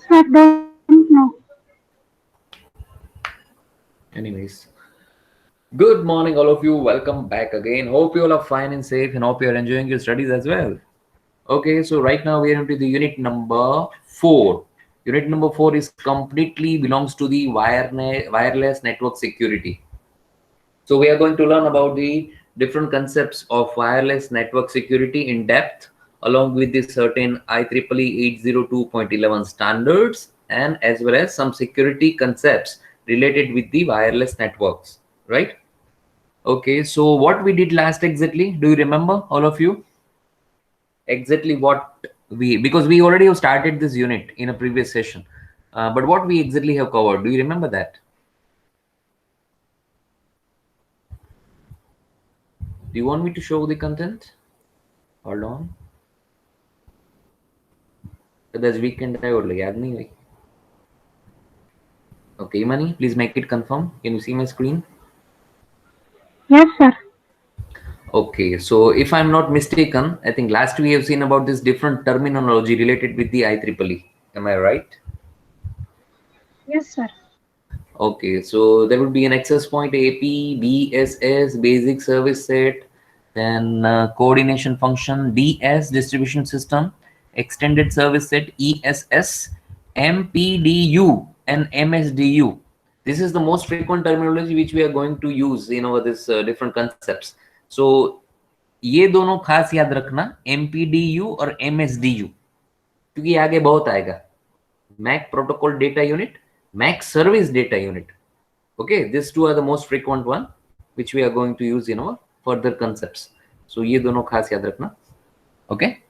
Sir, don't know. Anyways, good morning, all of you. Welcome back again. Hope you all are fine and safe, and hope you are enjoying your studies as well. Okay, so right now we are into the unit number 4. Unit number 4 is completely belongs to the wireless network security. So we are going to learn about the different concepts of wireless network security in depth, along with the certain IEEE 802.11 standards, and as well as some security concepts related with the wireless networks, right? Okay, so what we did last exactly, do you remember, all of you? Exactly what because we already have started this unit in a previous session. But what we exactly have covered, do you remember that? Do you want me to show the content? Hold on. कदाच weekend है और याद नहीं हुई. Okay, Imani, please make it confirm. Can you see my screen? Yes, sir. Okay, so if I'm not mistaken, I think last we have seen about this different terminology related with the IEEE. Am I right? Yes, sir. Okay, so there would be an access point AP, BSS, basic service set, then coordination function, DS, distribution system, extended service set, ESS, MPDU, and MSDU. This is the most frequent terminology which we are going to use in our this different concepts. So ये दोनों खास याद रखना, MPDU और MSDU, क्योंकि आगे बहुत आएगा. MAC protocol data unit, MAC service data unit. Okay, these two are the most frequent one which we are going to use in our further concepts. So ये दोनों खास याद रखना. Okay,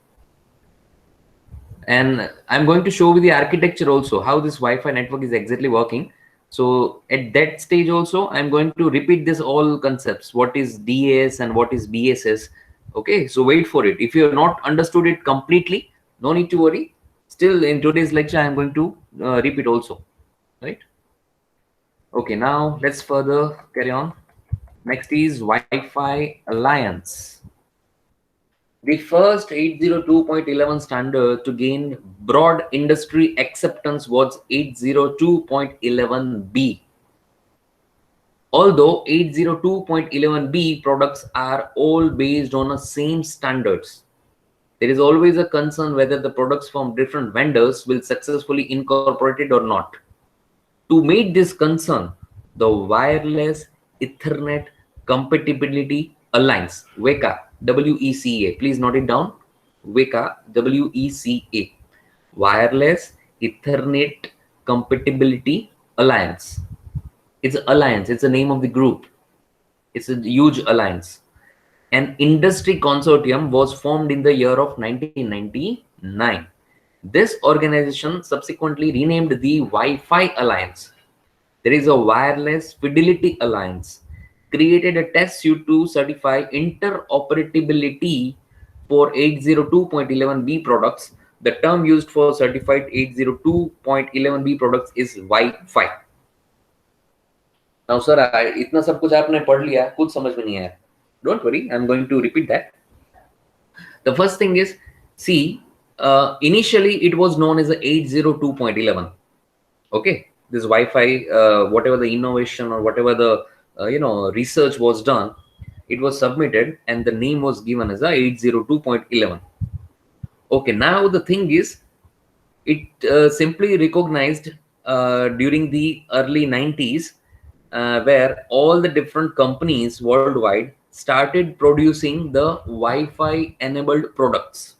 and I'm going to show you the architecture also, how this Wi-Fi network is exactly working. So at that stage also I'm going to repeat this all concepts, what is DAS and what is BSS. Okay, so wait for it. If you have not understood it completely, no need to worry. Still in today's lecture I'm going to repeat also, right? Okay, now let's further carry on. Next is Wi-Fi Alliance. The first 802.11 standard to gain broad industry acceptance was 802.11b. Although 802.11b products are all based on the same standards, there is always a concern whether the products from different vendors will successfully incorporate it or not. To meet this concern, the Wireless Ethernet Compatibility Alliance, WECA, WECA, please note it down, WECA, WECA, Wireless Ethernet Compatibility Alliance. It's an alliance, it's the name of the group. It's a huge alliance. An industry consortium was formed in the year of 1999. This organization subsequently renamed the Wi-Fi Alliance. There is a Wireless Fidelity Alliance, created a test suite to certify interoperability for 802.11b products. The term used for certified 802.11b products is Wi-Fi. Now, sir, इतना सब कुछ आपने पढ़ लिया, कुछ समझ में नहीं आया. Don't worry, I'm going to repeat that. The first thing is, see, initially it was known as a 802.11. Okay, this Wi-Fi, whatever the innovation or whatever the research was done, it was submitted and the name was given as a 802.11. Okay, now the thing is, it simply recognized during the early 90s, where all the different companies worldwide started producing the Wi-Fi enabled products.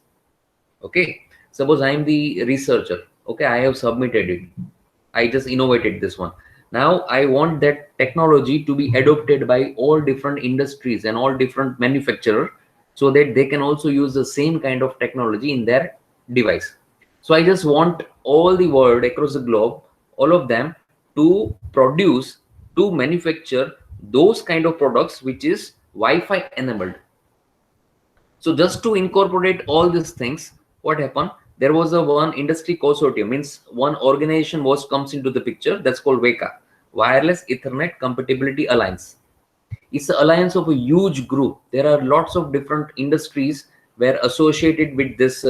Okay, suppose I am the researcher. Okay, I have submitted it, I just innovated this one. Now I want that technology to be adopted by all different industries and all different manufacturers, so that they can also use the same kind of technology in their device. So I just want all the world across the globe, all of them, to produce, to manufacture those kind of products which is Wi-Fi enabled. So just to incorporate all these things, what happened? There was a one industry consortium, means one organization was comes into the picture. That's called WECA, Wireless Ethernet Compatibility Alliance. It's an alliance of a huge group. There are lots of different industries were associated with this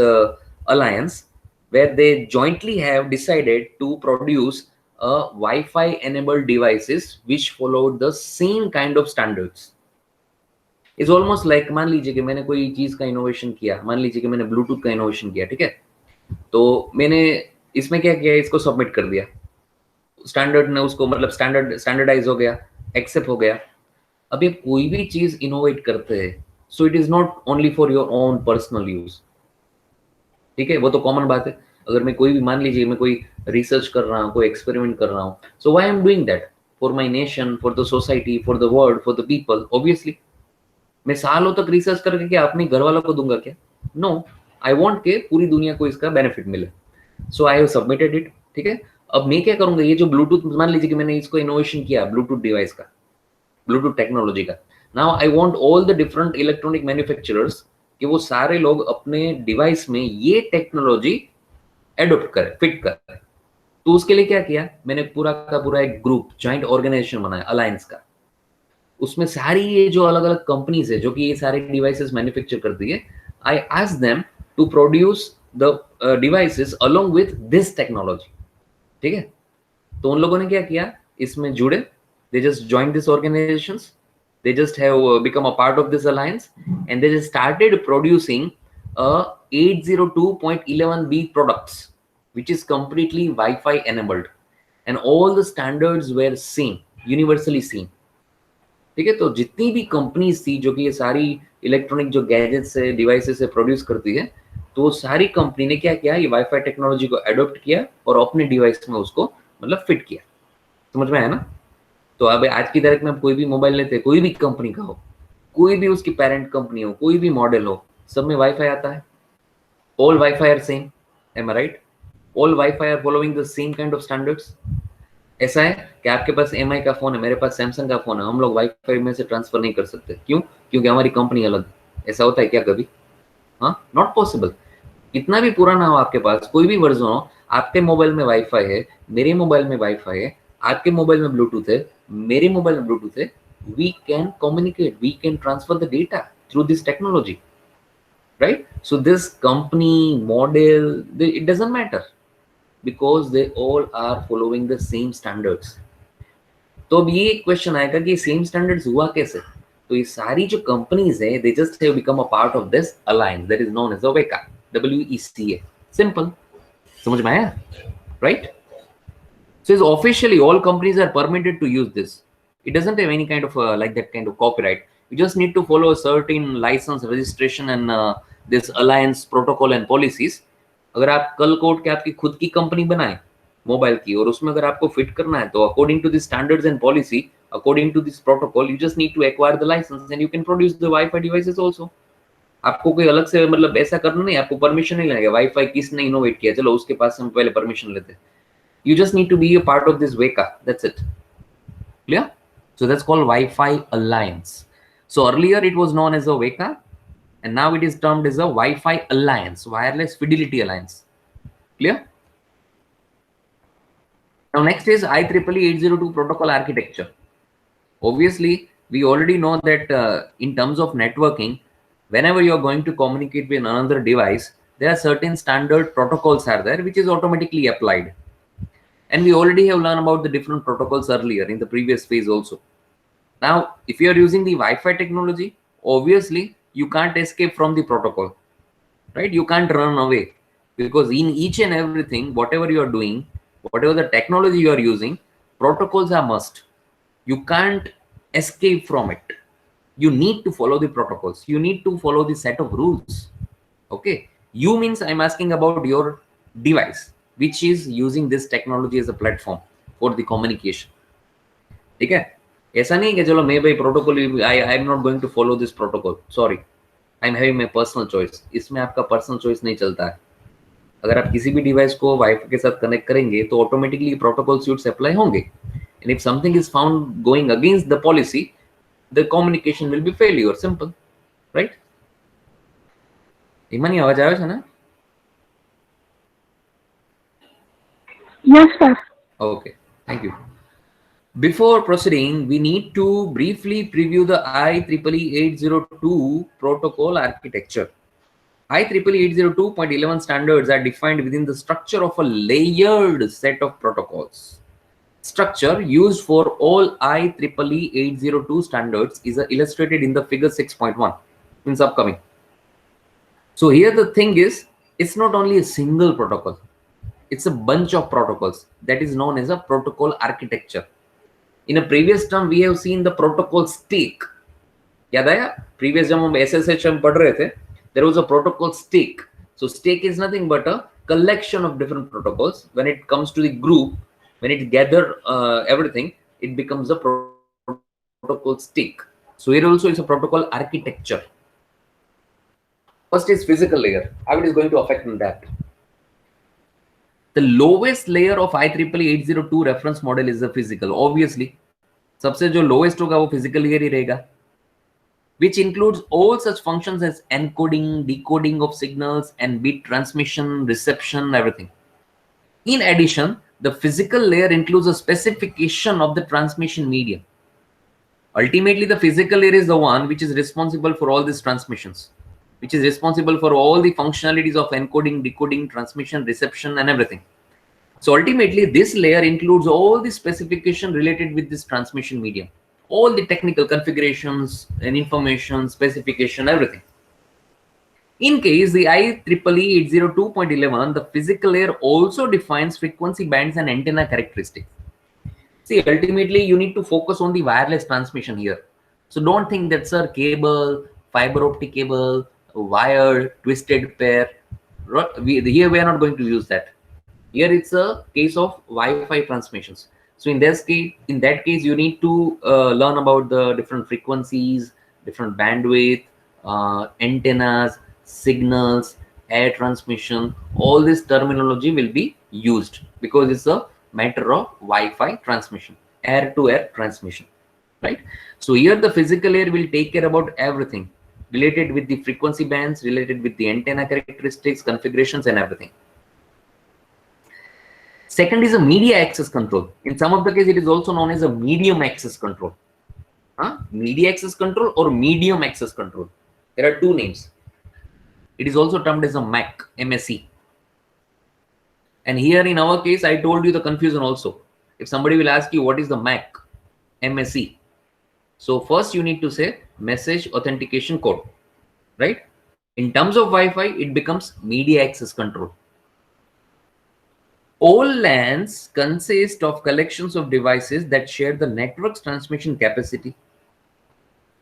alliance. where they jointly have decided to produce a Wi-Fi enabled devices which followed the same kind of standards. It's almost like मान लीजिए कि मैंने कोई चीज का innovation किया, मान लीजिए कि मैंने ब्लूटूथ का इनोवेशन किया, ठीक है, तो मैंने इसमें क्या किया, इसको सबमिट कर दिया, स्टैंडर्ड ने उसको मतलब स्टैंडर्डाइज हो गया, एक्सेप्ट हो गया। अब ये कोई भी चीज इनोवेट करते हैं, so it is not only for your own personal use, ठीक है, वो तो कॉमन बात है। अगर मैं कोई भी, मान लीजिए मैं कोई रिसर्च कर रहा हूँ, कोई एक्सपेरिमेंट कर रहा हूँ, so why I am doing that? For my nation, for the society, for the world, for the people, obviously. मैं सालों तक रिसर्च करके क्या अपने घर वालों को दूंगा क्या? नो, आई वांट के पूरी दुनिया को इसका बेनिफिट मिले, सो आई हैव सबमिटेड इट, ठीक है। अब मैं क्या करूंगा, ये जो ब्लूटूथ, मान लीजिए कि मैंने इसको इनोवेशन किया ब्लूटूथ डिवाइस का, ब्लूटूथ टेक्नोलॉजी का, now I want all the different electronic manufacturers कि वो सारे लोग अपने डिवाइस में ये टेक्नोलॉजी एडॉप्ट करें, फिट करें। तो उसके लिए क्या किया, मैंने पूरा का पूरा एक ग्रुप, जॉइंट ऑर्गेनाइजेशन बनाया, अलायंस का। उसमें सारी ये जो अलग अलग कंपनीज है जो कि ये सारे डिवाइसेस मैन्युफैक्चर करती है, I ask them to produce the devices along with this technology, ठीक है। तो उन लोगों ने क्या किया, इसमें जुड़े, they just join this organisations, they just have become a part of this alliance, and they just started producing 802.11b products which is completely Wi-Fi enabled, and all the standards were same, universally seen, ठीक है। तो जितनी भी companies थी जो कि ये सारी इलेक्ट्रॉनिक जो गैजेट्स है, डिवाइसेस से प्रोड्यूस करती है, तो सारी कंपनी ने क्या किया, ये वाईफाई टेक्नोलॉजी को अडॉप्ट किया और अपने डिवाइस में उसको मतलब फिट किया। समझ में आया ना? तो अब आज की तारीख में आप कोई भी मोबाइल लेते हैं, कोई भी कंपनी का हो, कोई भी उसकी पेरेंट कंपनी हो, कोई भी मॉडल हो, सब में वाईफाई आता है। All wifi are same, am I right? All wifi are following the same kind of standards. ऐसा है कि आपके पास एम आई का फोन है, मेरे पास सैमसंग का फोन है, हम लोग वाईफाई में से ट्रांसफर नहीं कर सकते, क्यों? क्योंकि हमारी कंपनी अलग। ऐसा होता है क्या कभी? हाँ, नॉट पॉसिबल। कितना भी पुराना हो आपके पास, कोई भी वर्जन हो, आपके मोबाइल में वाईफाई है, मेरे मोबाइल में वाईफाई है, आपके मोबाइल में ब्लूटूथ है, मेरे मोबाइल में ब्लूटूथ है, we can communicate, we can transfer the data through this technology, right? So this company model, it doesn't matter because they all are following the same standards. तो अब ये question आएगा कि same standards हुआ कैसे? तो ये सारी जो कंपनीज है, they just have become a part of this alliance that is known as WECA, WECA. Simple. समझ में आया? Right? So it's officially all companies are permitted to use this. It doesn't have any kind of like that kind of copyright. You just need to follow a certain license, registration and this alliance protocol and policies. अगर आप कल को उठ के आपकी खुद की company बनाए मोबाइल की और उसमें अगर आपको फिट करना है, तो according to this standards and policy, according to this protocol, you just need to acquire the license and you can produce the wifi devices also. आपको कोई अलग से मतलब ऐसा करना नहीं, आपको परमिशन नहीं लगेगा। वाईफाई किसने इनोवेट किया, चलो उसके पास हम पहले परमिशन लेते हैं। You just need to be a part of this WECA. That's it. Clear? So that's called Wi-Fi Alliance. So earlier it was known as a WECA, and now it is termed as a Wi-Fi Alliance, Wireless Fidelity Alliance. Clear? Now next is IEEE 802 protocol architecture. Obviously, we already know that in terms of networking, whenever you are going to communicate with another device, there are certain standard protocols are there which is automatically applied. And we already have learned about the different protocols earlier in the previous phase also. Now, if you are using the Wi-Fi technology, obviously you can't escape from the protocol, right? You can't run away, because in each and everything, whatever you are doing, whatever the technology you are using, protocols are must. You can't escape from it. You need to follow the protocols. You need to follow the set of rules. Okay. You means I'm asking about your device which is using this technology as a platform for the communication. ठीक है? ऐसा नहीं कि चलो मैं भाई protocol, I am not going to follow this protocol, sorry, I am having my personal choice. इसमें आपका पर्सनल चॉइस नहीं चलता है। अगर आप किसी भी डिवाइस को वाईफाई के साथ कनेक्ट करेंगे तो ऑटोमेटिकली प्रोटोकॉल सूट्स अप्लाई होंगे, and if something is found going against the policy, the communication will be failure, simple, right? ईमानी आवाज આવે છે ને? Yes, sir. Okay, thank you. Before proceeding, we need to briefly preview the IEEE 802 protocol architecture. IEEE 802.11 standards are defined within the structure of a layered set of protocols. Structure used for all IEEE 802 standards is illustrated in the figure 6.1 in upcoming. So here the thing is, it's not only a single protocol, it's a bunch of protocols that is known as a protocol architecture. In a previous term, we have seen the protocol stack. याद आया? Previous जब हम SSH हम पढ़ रहे थे, there was a protocol stack. So stack is nothing but a collection of different protocols. When it comes to the group, when it gather everything, it becomes a protocol stack. So here also is a protocol architecture. First is physical layer. How it is going to affect in that? The lowest layer of IEEE 802 reference model is the physical. Obviously, सबसे जो lowest होगा वो physical layer ही रहेगा, which includes all such functions as encoding, decoding of signals, and bit transmission, reception, everything. In addition, the physical layer includes a specification of the transmission medium. Ultimately, the physical layer is the one which is responsible for all these transmissions, which is responsible for all the functionalities of encoding, decoding, transmission, reception, and everything. So ultimately, this layer includes all the specification related with this transmission medium, all the technical configurations and information, specification, everything. In case the IEEE 802.11, the physical layer also defines frequency bands and antenna characteristics. See, ultimately, you need to focus on the wireless transmission here. So don't think that, sir, cable, fiber optic cable, wire, twisted pair. Here we are not going to use that. Here it's a case of Wi-Fi transmissions. So in that case, you need to learn about the different frequencies, different bandwidth, antennas, signals, air transmission. All this terminology will be used because it's a matter of Wi-Fi transmission, air-to-air transmission, right? So here the physical layer will take care about everything related with the frequency bands, related with the antenna characteristics, configurations, and everything. Second is a media access control. In some of the case, it is also known as a medium access control. Media access control or medium access control. There are two names. It is also termed as a MAC, MSC. And here in our case, I told you the confusion also. If somebody will ask you what is the MAC, MSC. So first you need to say message authentication code, right? In terms of Wi-Fi, it becomes media access control. All LANs consist of collections of devices that share the network's transmission capacity.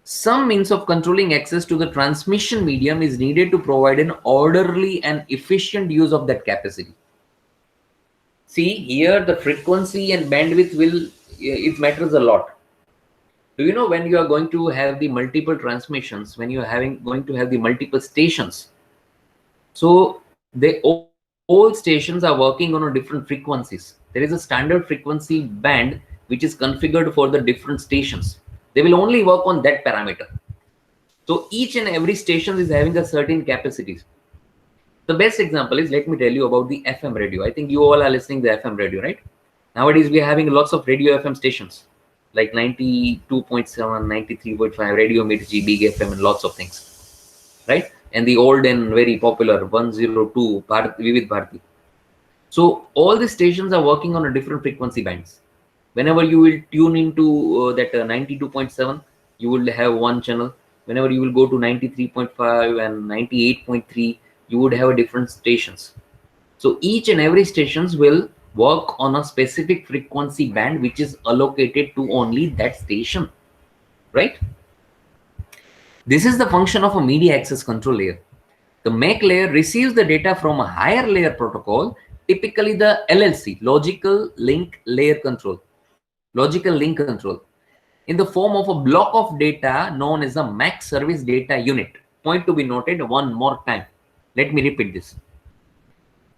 Some means of controlling access to the transmission medium is needed to provide an orderly and efficient use of that capacity. See, here the frequency and bandwidth it matters a lot. Do you know when you are going to have the multiple transmissions, when you are going to have the multiple stations? So all stations are working on different frequencies. There is a standard frequency band which is configured for the different stations. They will only work on that parameter. So each and every station is having a certain capacities. The best example is, let me tell you about the FM radio. I think you all are listening to the FM radio, right? Nowadays we are having lots of radio FM stations like 92.7, 93.5, Radio Mirchi, Big FM, and lots of things, right? And the old and very popular 102 Vivid Bharati. So all the stations are working on a different frequency bands. Whenever you will tune into that 92.7, you will have one channel. Whenever you will go to 93.5 and 98.3, you would have different stations. So each and every stations will work on a specific frequency band which is allocated to only that station, right? This is the function of a media access control layer. The MAC layer receives the data from a higher layer protocol, typically the LLC, logical link layer control, logical link control, in the form of a block of data known as a MAC service data unit. Point to be noted one more time. Let me repeat this.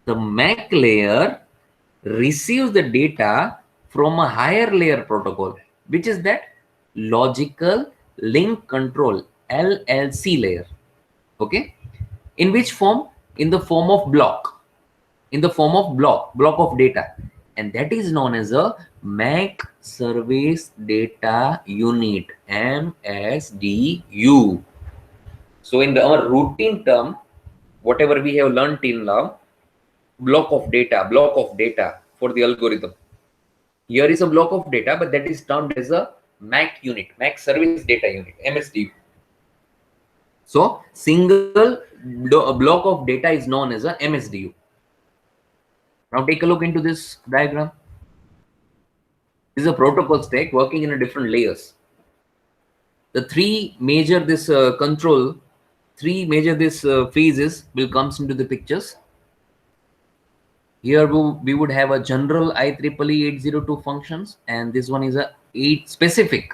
The MAC layer receives the data from a higher layer protocol, which is that logical link control, LLC layer. Okay. In which form? In the form of block. In the form of block of data. And that is known as a MAC service data unit, MSDU. So in our routine term, whatever we have learned till now, block of data for the algorithm. Here is a block of data, but that is termed as a MAC unit, MAC service data unit, MSDU. So single block of data is known as a MSDU. Now take a look into this diagram. This is a protocol stack working in a different layers. The three major this phases will comes into the pictures. Here we would have a general IEEE 802 functions, and this one is a specific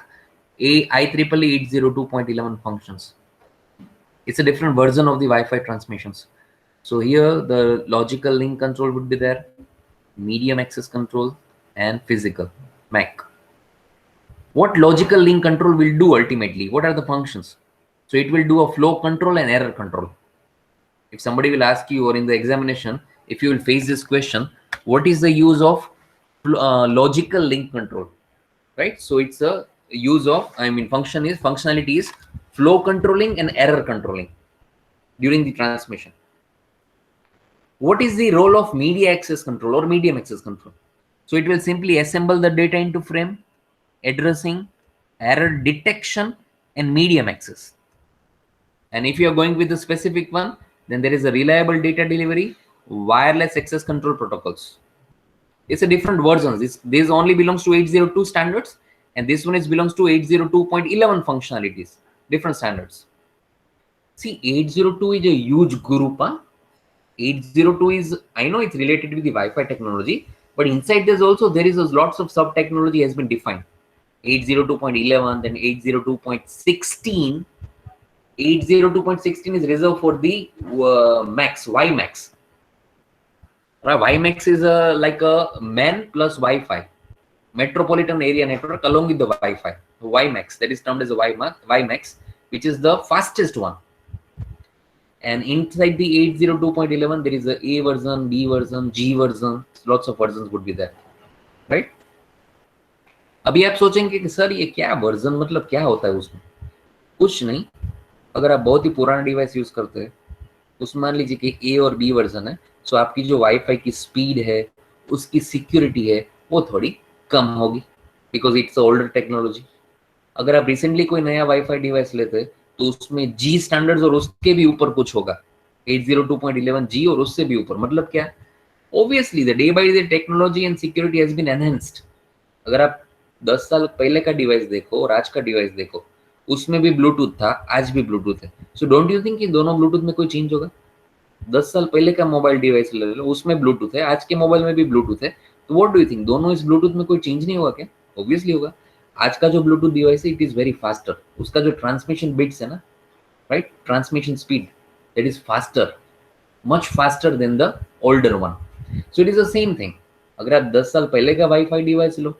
IEEE 802.11 functions. It's a different version of the Wi-Fi transmissions. So here the logical link control would be there, medium access control, and physical MAC. What logical link control will do ultimately? What are the functions? So it will do a flow control and error control. If somebody will ask you, or in the examination, if you will face this question, what is the use of logical link control, right? So it's a use of, functionality is flow controlling and error controlling during the transmission. What is the role of media access control or medium access control? So it will simply assemble the data into frame, addressing, error detection, and medium access. And if you are going with the specific one, then there is a reliable data delivery, wireless access control protocols. It's a different versions. This only belongs to 802 standards, and this one belongs to 802.11 functionalities, different standards. See, 802 is a huge group. 802 is, I know it's related with the Wi-Fi technology, but inside this also there is lots of sub technology has been defined. 802.11, then 802.16. 802.16 is reserved for the WiMAX. WiMAX is like a MAN plus Wi-Fi, metropolitan area network along with the Wi-Fi. WiMAX, that is termed as a WiMAX, which is the fastest one. And inside the 802.11, there is a version, B version, G version, lots of versions would be there, right? अभी आप सोचेंगे कि sir ये क्या version मतलब क्या होता है उसमें? कुछ नहीं. अगर आप बहुत ही पुराना डिवाइस यूज करते हैं, उसमें मान लीजिए कि ए और बी वर्जन है, तो आपकी जो वाईफाई की स्पीड है, उसकी सिक्योरिटी है, वो थोड़ी कम होगी, बिकॉज इट्स ओल्डर टेक्नोलॉजी. अगर आप रिसेंटली कोई नया वाईफाई डिवाइस लेते हैं, तो उसमें जी स्टैंडर्ड्स और उसके भी ऊपर कुछ होगा, 802.11 जी और उससे भी ऊपर. मतलब क्या? Obviously the day by day technology and security has been enhanced. अगर आप 10 साल पहले का डिवाइस देखो और आज का डिवाइस देखो, उसमें भी ब्लूटूथ था, आज भी ब्लूटूथ है. सो डोंट यू थिंक कि दोनों ब्लूटूथ में कोई चेंज होगा? 10 साल पहले का मोबाइल डिवाइस ले लो, उसमें ब्लूटूथ है, आज के मोबाइल में भी ब्लूटूथ है. तो व्हाट डू यू थिंक, दोनों इस ब्लूटूथ में कोई चेंज नहीं होगा क्या? ऑब्वियसली होगा. आज का जो ब्लूटूथ डिवाइस है, इट इज वेरी फास्टर. उसका जो ट्रांसमिशन बिट्स है ना, right, transmission speed, that is faster, much faster than the older one. So it is the same thing. अगर आप 10 साल पहले का वाईफाई डिवाइस लो,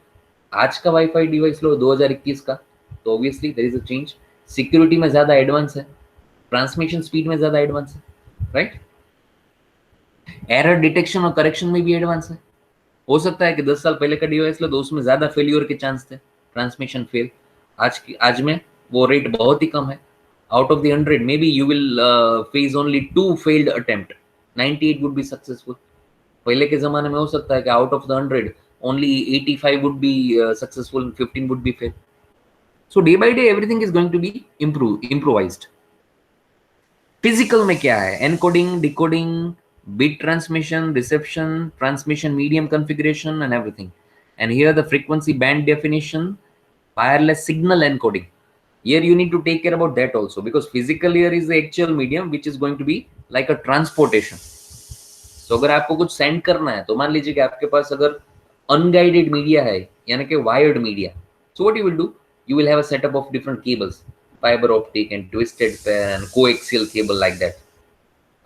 आज का वाईफाई डिवाइस लो 2021 का, तो obviously there is a change. Security में ज्यादा एडवांस है, ट्रांसमिशन स्पीड में ज्यादा एडवांस है, राइट. एरर डिटेक्शन और करेक्शन में भी एडवांस है. हो सकता है कि 10 साल पहले का डिवाइस लो तो उसमें ज्यादा फेल्यूर के चांस थे, ट्रांसमिशन फेल. आज में वो रेट बहुत ही कम है. Out of the 100 may be you will face only 2 failed attempt, 98 would be successful. पहले के जमाने में हो सकता है कि out of the 100 only 85 would be successful and 15 would be fail. So day by day everything is going to be improvised. Physical में क्या है? Encoding, decoding, bit transmission, reception, transmission medium configuration and everything. And here the frequency band definition, wireless signal encoding. Here you need to take care about that also, because physical here is the actual medium which is going to be like a transportation. So अगर आपको कुछ send करना है, तो मान लीजिए कि आपके पास अगर अनगाइडेड मीडिया है, यानी कि wired media, so what you will do, you will have a setup of different cables, fibre optic and twisted pair and coaxial cable like that.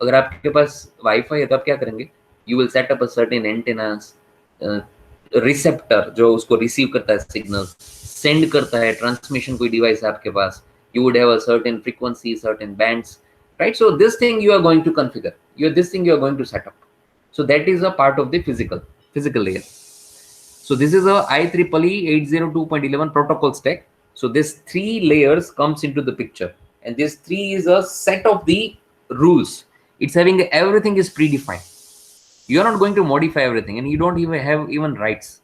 अगर आपके पास वाईफाई है तो आप क्या करेंगे? You will set up a certain antennas, receptor जो उसको receive करता है सिग्नल, सेंड करता है ट्रांसमिशन, कोई डिवाइस है आपके पास, you would have a certain frequency, certain bands, right. So this thing you are going to configure, this thing you are going to set up. So that is a part of the physical layer. So this is a IEEE 802.11 protocol stack. So this 3 layers comes into the picture, and this 3 is a set of the rules It's having everything is predefined. You are not going to modify everything, and you don't even have even rights.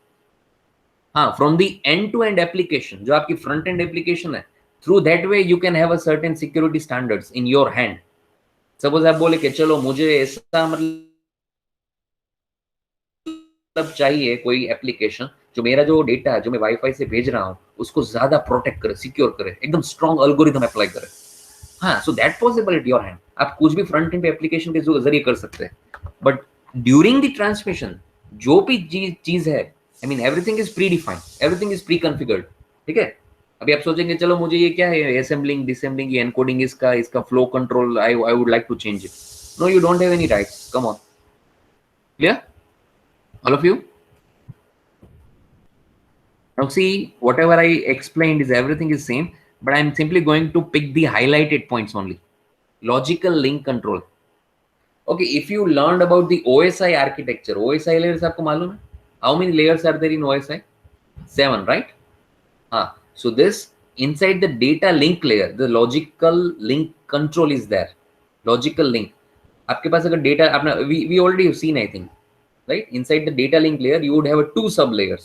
हाँ, from the end to end application, जो आपकी front end application है, through that way you can have a certain security standards in your hand. Suppose आप बोले कि चलो मुझे ऐसा मतलब चाहिए कोई एप्लीकेशन जो मेरा जो डेटा है जो मैं वाईफाई से भेज रहा हूँ उसको ज्यादा प्रोटेक्ट करे, सिक्योर करे, एकदम स्ट्रॉन्ग अल्गोरिथम अप्लाई करे. हाँ, so that possible at your hand. आप कुछ भी फ्रंट एंड पे एप्लीकेशन के जरिए कर सकते हैं, बट ड्यूरिंग द ट्रांसमिशन जो भी चीज है, I mean everything is pre defined, everything is pre configured. ठीक है. अभी आप सोचेंगे चलो मुझे ये क्या है, असेंबलिंग, डिसेंबलिंग, ये एनकोडिंग, इसका flow control, I would like to change it. No, you don't have any rights. Come on. Clear all of you? Now see, whatever I explained is everything is same, but I'm simply going to pick the highlighted points only. Logical link control. Okay, if you learned about the OSI architecture, OSI layers आपको मालूम है? How many layers are there in OSI? 7, right? So this inside the data link layer, the logical link control is there. Logical link. आपके पास अगर data आपने we already have seen, I think. Right, inside the data link layer you would have 2 sub layers,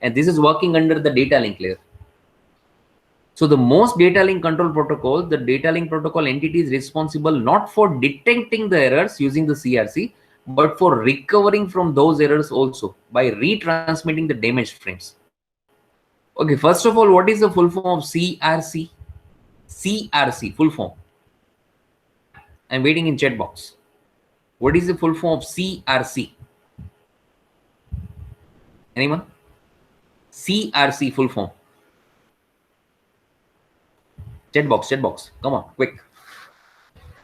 and this is working under the data link layer. So the most data link control protocol, the data link protocol entity is responsible not for detecting the errors using the CRC, but for recovering from those errors also by retransmitting the damaged frames. Okay, first of all, what is the full form of CRC? CRC full form. I'm waiting in chat box. What is the full form of CRC? Anyone? CRC full form. Chat box. Come on, quick.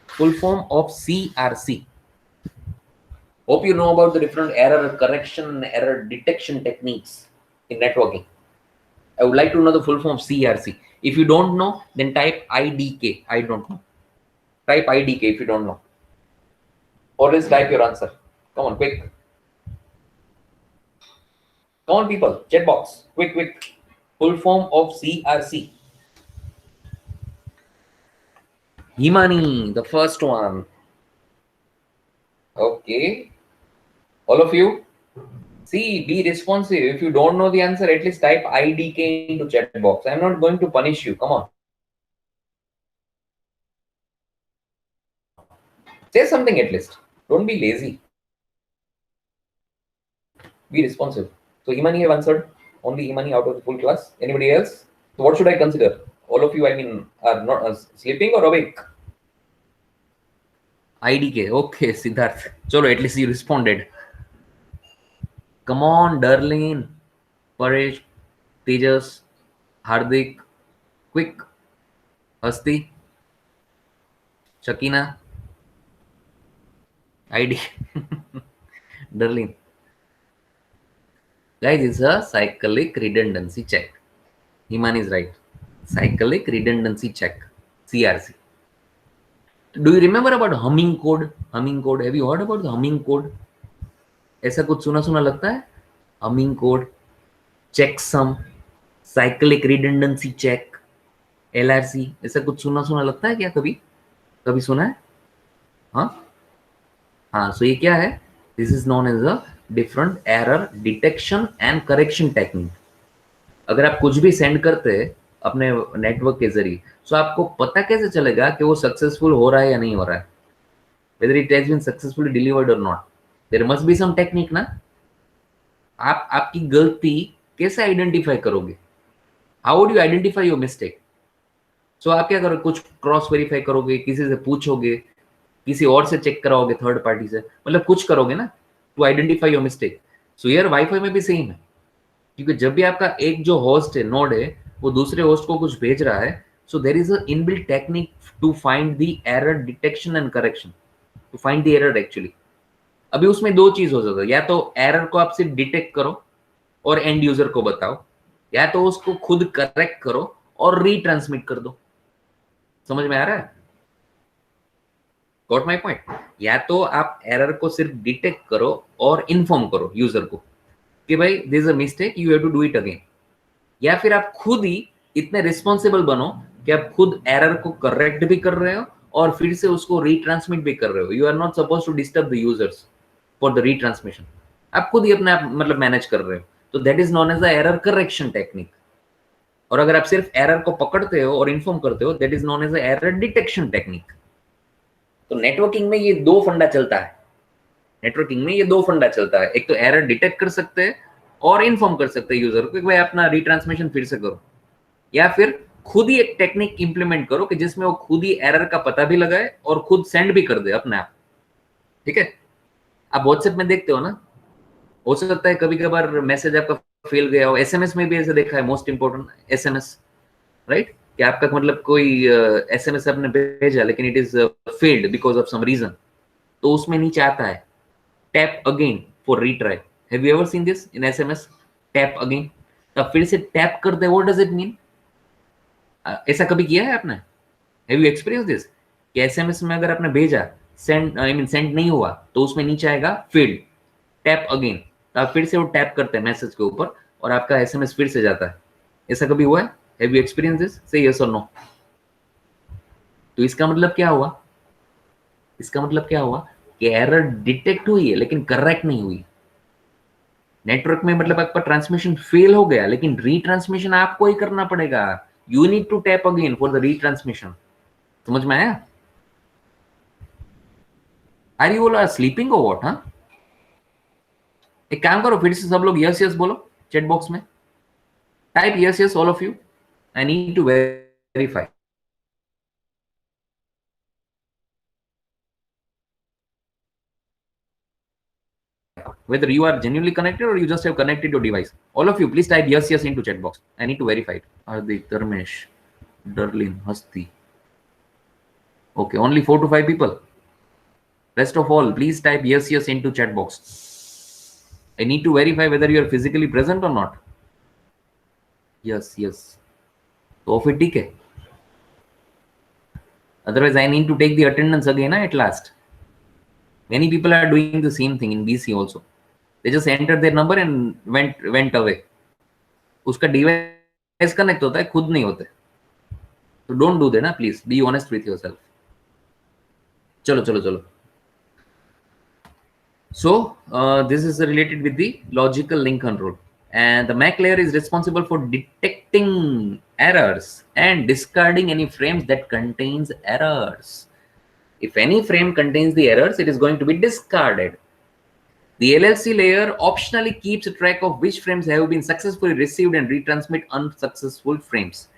Full form of CRC. Hope you know about the different error correction and error detection techniques in networking. I would like to know the full form of CRC. If you don't know, then type IDK. I don't know. Type IDK if you don't know. Always type your answer. Come on, quick. Come on, people. Chat box. Quick. Full form of CRC. Himani, the first one. Okay. All of you. See, be responsive. If you don't know the answer, at least type IDK into chat box. I'm not going to punish you. Come on. Say something at least. Don't be lazy. Be responsive. So Himani have answered. Only Himani out of the full class. Anybody else? So what should I consider? All of you, I mean, are not sleeping or awake? IDK. Okay, Siddharth. Chalo, at least you responded. Come on, Darlene, Paresh, Tejas, Hardik, quick. Hasti, Shakina, ID, Darlene. Guys, it's a cyclic redundancy check. Himani is right. Cyclic redundancy check. CRC. Do you remember about humming code? Humming code. Have you heard about the humming code? ऐसा कुछ सुना लगता है? Humming code, checksum, cyclic redundancy check, LRC. ऐसा कुछ सुना लगता है क्या? कभी सुना है? हाँ, so ये क्या है? This is known as a different error detection and correction technique. अगर आप कुछ भी सेंड करते हैं अपने नेटवर्क के जरिए, तो आपको पता कैसे चलेगा कि वो सक्सेसफुल हो रहा है या नहीं हो रहा है? Whether it has been successfully delivered or not. There must be some technique ना? आप आपकी गलती कैसे आइडेंटिफाई करोगे? How would you identify your mistake? So आप क्या करोगे? कुछ क्रॉस वेरीफाई करोगे, किसी से पूछोगे, किसी और से चेक कराओगे, थर्ड पार्टी से, मतलब कुछ करोगे ना टू आइडेंटिफाई योर मिस्टेक. सो यार वाईफाई में भी सेम है, क्योंकि जब भी आपका एक जो होस्ट है, नोड है, वो दूसरे होस्ट को कुछ भेज रहा है, so there is a inbuilt technique to find the error detection and correction, to find the error actually. अभी उसमें दो चीज हो सकता है, या तो एरर को आप सिर्फ डिटेक्ट करो और एंड यूजर को बताओ, या तो उसको खुद करेक्ट करो और रीट्रांसमिट कर दो. समझ में आ रहा है? Got my point? या तो आप एरर को सिर्फ डिटेक्ट करो और इन्फॉर्म करो यूजर को कि भाई this is a mistake, you have to do it again, या फिर आप खुद ही इतने रिस्पॉन्सिबल बनो कि आप खुद एरर को करेक्ट भी कर रहे हो और फिर से उसको रीट्रांसमिट भी कर रहे हो। You are not suppose to disturb the users for the retransmission. आप खुद ही अपने आप मतलब मैनेज कर रहे हो, तो that is known as the error correction technique. और अगर आप सिर्फ एरर को पकड़ते हो और इन्फॉर्म करते हो, that is known as the error detection technique. तो नेटवर्किंग में ये दो फंडा चलता है। नेटवर्किंग में ये दो फंडा चलता है, एक तो एरर डिटेक्ट कर सकते हैं और इन्फॉर्म कर सकते हैं यूजर को कि भाई अपना रीट्रांसमिशन फिर से करो, या फिर खुद ही एक टेक्निक इंप्लीमेंट करो कि जिसमें वो खुद ही एरर का पता भी लगाए और खुद सेंड भी कर दे अपने आप। ठीक है, आप व्हाट्सएप में देखते हो ना, हो सकता है कभी कभार मैसेज आपका फेल गया हो। एसएमएस में भी ऐसे देखा है, मोस्ट इंपॉर्टेंट एसएमएस, राइट, कि आपका मतलब कोई एसएमएस आपने भेजा लेकिन it is failed because of some reason, तो उसमें नीचे आता है tap again for retry. Have you ever seen this in SMS, tap again? तो फिर से टैप कर दे, व्हाट डज इट मीन? ऐसा कभी किया है आपने? हैव यू एक्सपीरियंस दिस कि एसएमएस में अगर आपने भेजा, सेंड आई मीन सेंड नहीं हुआ, तो उसमें नीचे आएगा फेल्ड, टैप अगेन। तो आप फिर से वो टैप करते हैं मैसेज के ऊपर और आपका एसएमएस फिर से जाता है। ऐसा कभी हुआ है? Have you experience this? से यस और नो। तो इसका मतलब क्या हुआ? इसका मतलब क्या हुआ कि एरर डिटेक्ट हुई है लेकिन करेक्ट नहीं हुई। नेटवर्क में मतलब आपका ट्रांसमिशन फेल हो गया, लेकिन रीट्रांसमिशन आपको ही करना पड़ेगा। You need to tap again for the retransmission. समझ में आया? आर यू ऑल स्लीपिंग और व्हाट? हाँ, एक काम करो, फिर से सब लोग यस यस बोलो चैट बॉक्स में। Type yes yes all of you. I need to verify. Whether you are genuinely connected or you just have connected your device. All of you, please type yes, yes into chat box. I need to verify it. Hardik, Dharmesh, Darlin, Hasti. Okay, only 4 to 5 people. Rest of all, please type yes, yes into chat box. I need to verify whether you are physically present or not. Yes, yes. तो फिर ठीक है. Otherwise, I need to take the attendance again at last. Many people are doing the same thing in BC also. They just entered their number and went away. उसका device connect होता है, खुद नहीं होते. तो डोंट डू दैट ना, please be honest with yourself. चलो चलो चलो. So this is related with the logical link control, and the MAC layer is responsible for detecting errors and discarding any frames that contains errors. If any frame contains the errors, it is going to be discarded. The LLC layer optionally keeps track of which frames have been successfully received and retransmit unsuccessful frames.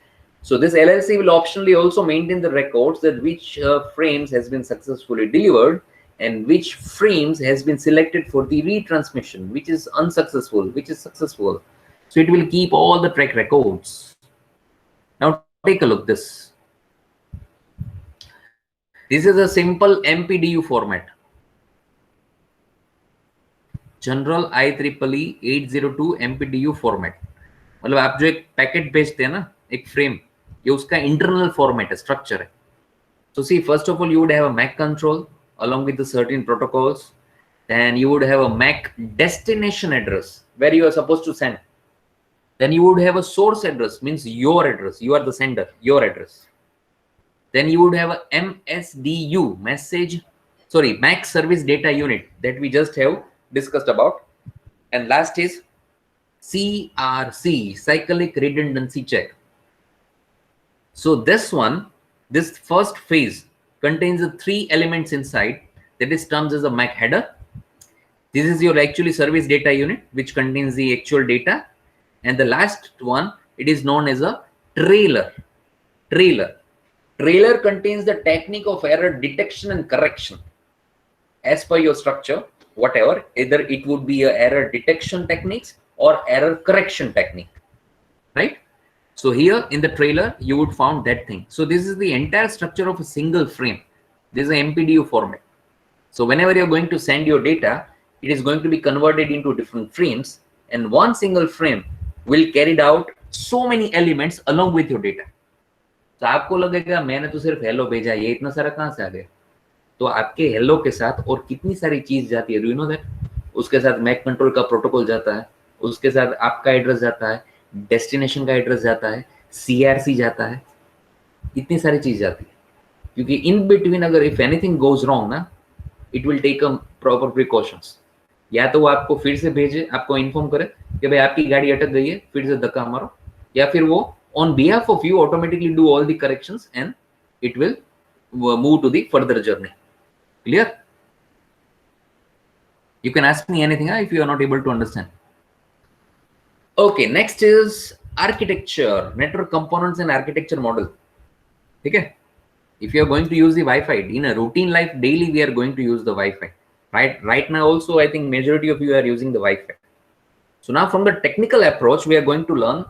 So this LLC will optionally also maintain the records that which frames has been successfully delivered and which frames has been selected for the retransmission, which is unsuccessful, which is successful. So it will keep all the track records. Now take a look this. This is a simple MPDU format. General IEEE 802 MPDU format. मतलब आप जो एक packet भेजते हैं ना, एक frame, ये उसका इंटरनल फॉर्मेट है, स्ट्रक्चर है. So see, first of all, you would have a MAC control along with the certain protocols. Then you would have a MAC destination address where you are supposed to send. Then you would have a source address, means your address. You are the sender, your address. Then you would have a MSDU, MAC service data unit that we just have discussed about. And last is CRC, cyclic redundancy check. So this first phase contains the 3 elements inside, that is termed as a MAC header. This is your actually service data unit, which contains the actual data. And the last one, it is known as a trailer. Trailer contains the technique of error detection and correction. As per your structure, whatever, either it would be a error detection techniques or error correction technique, right? So here in the trailer, you would found that thing. So this is the entire structure of a single frame. This is an MPDU format. So whenever you're going to send your data, it is going to be converted into different frames, and one single frame will carry out so many elements along with your data. तो आपको लगेगा मैंने तो सिर्फ hello भेजा, ये इतना सारा कहाँ से आ गया? तो आपके हेलो के साथ और कितनी सारी चीज जाती है, डू यू नो दैट? उसके साथ मैक कंट्रोल का प्रोटोकॉल जाता है, उसके साथ आपका एड्रेस जाता है, डेस्टिनेशन का एड्रेस जाता है, CRC जाता है, इतनी सारी चीज जाती है. क्योंकि इन बिटवीन अगर इफ एनीथिंग गोज रॉन्ग ना, it will take a proper precautions. या तो वो आपको फिर से भेजे, आपको इन्फॉर्म करे कि भाई आपकी गाड़ी अटक गई है, फिर से धक्का मारो, या फिर वो on behalf of you automatically do all the corrections and it will move to the further journey. Clear? You can ask me anything if you are not able to understand. Okay, next is architecture, network components and architecture model. Okay, if you are going to use the Wi-Fi in a routine life, daily we are going to use the Wi-Fi. Right now also I think majority of you are using the Wi-Fi. So now from the technical approach we are going to learn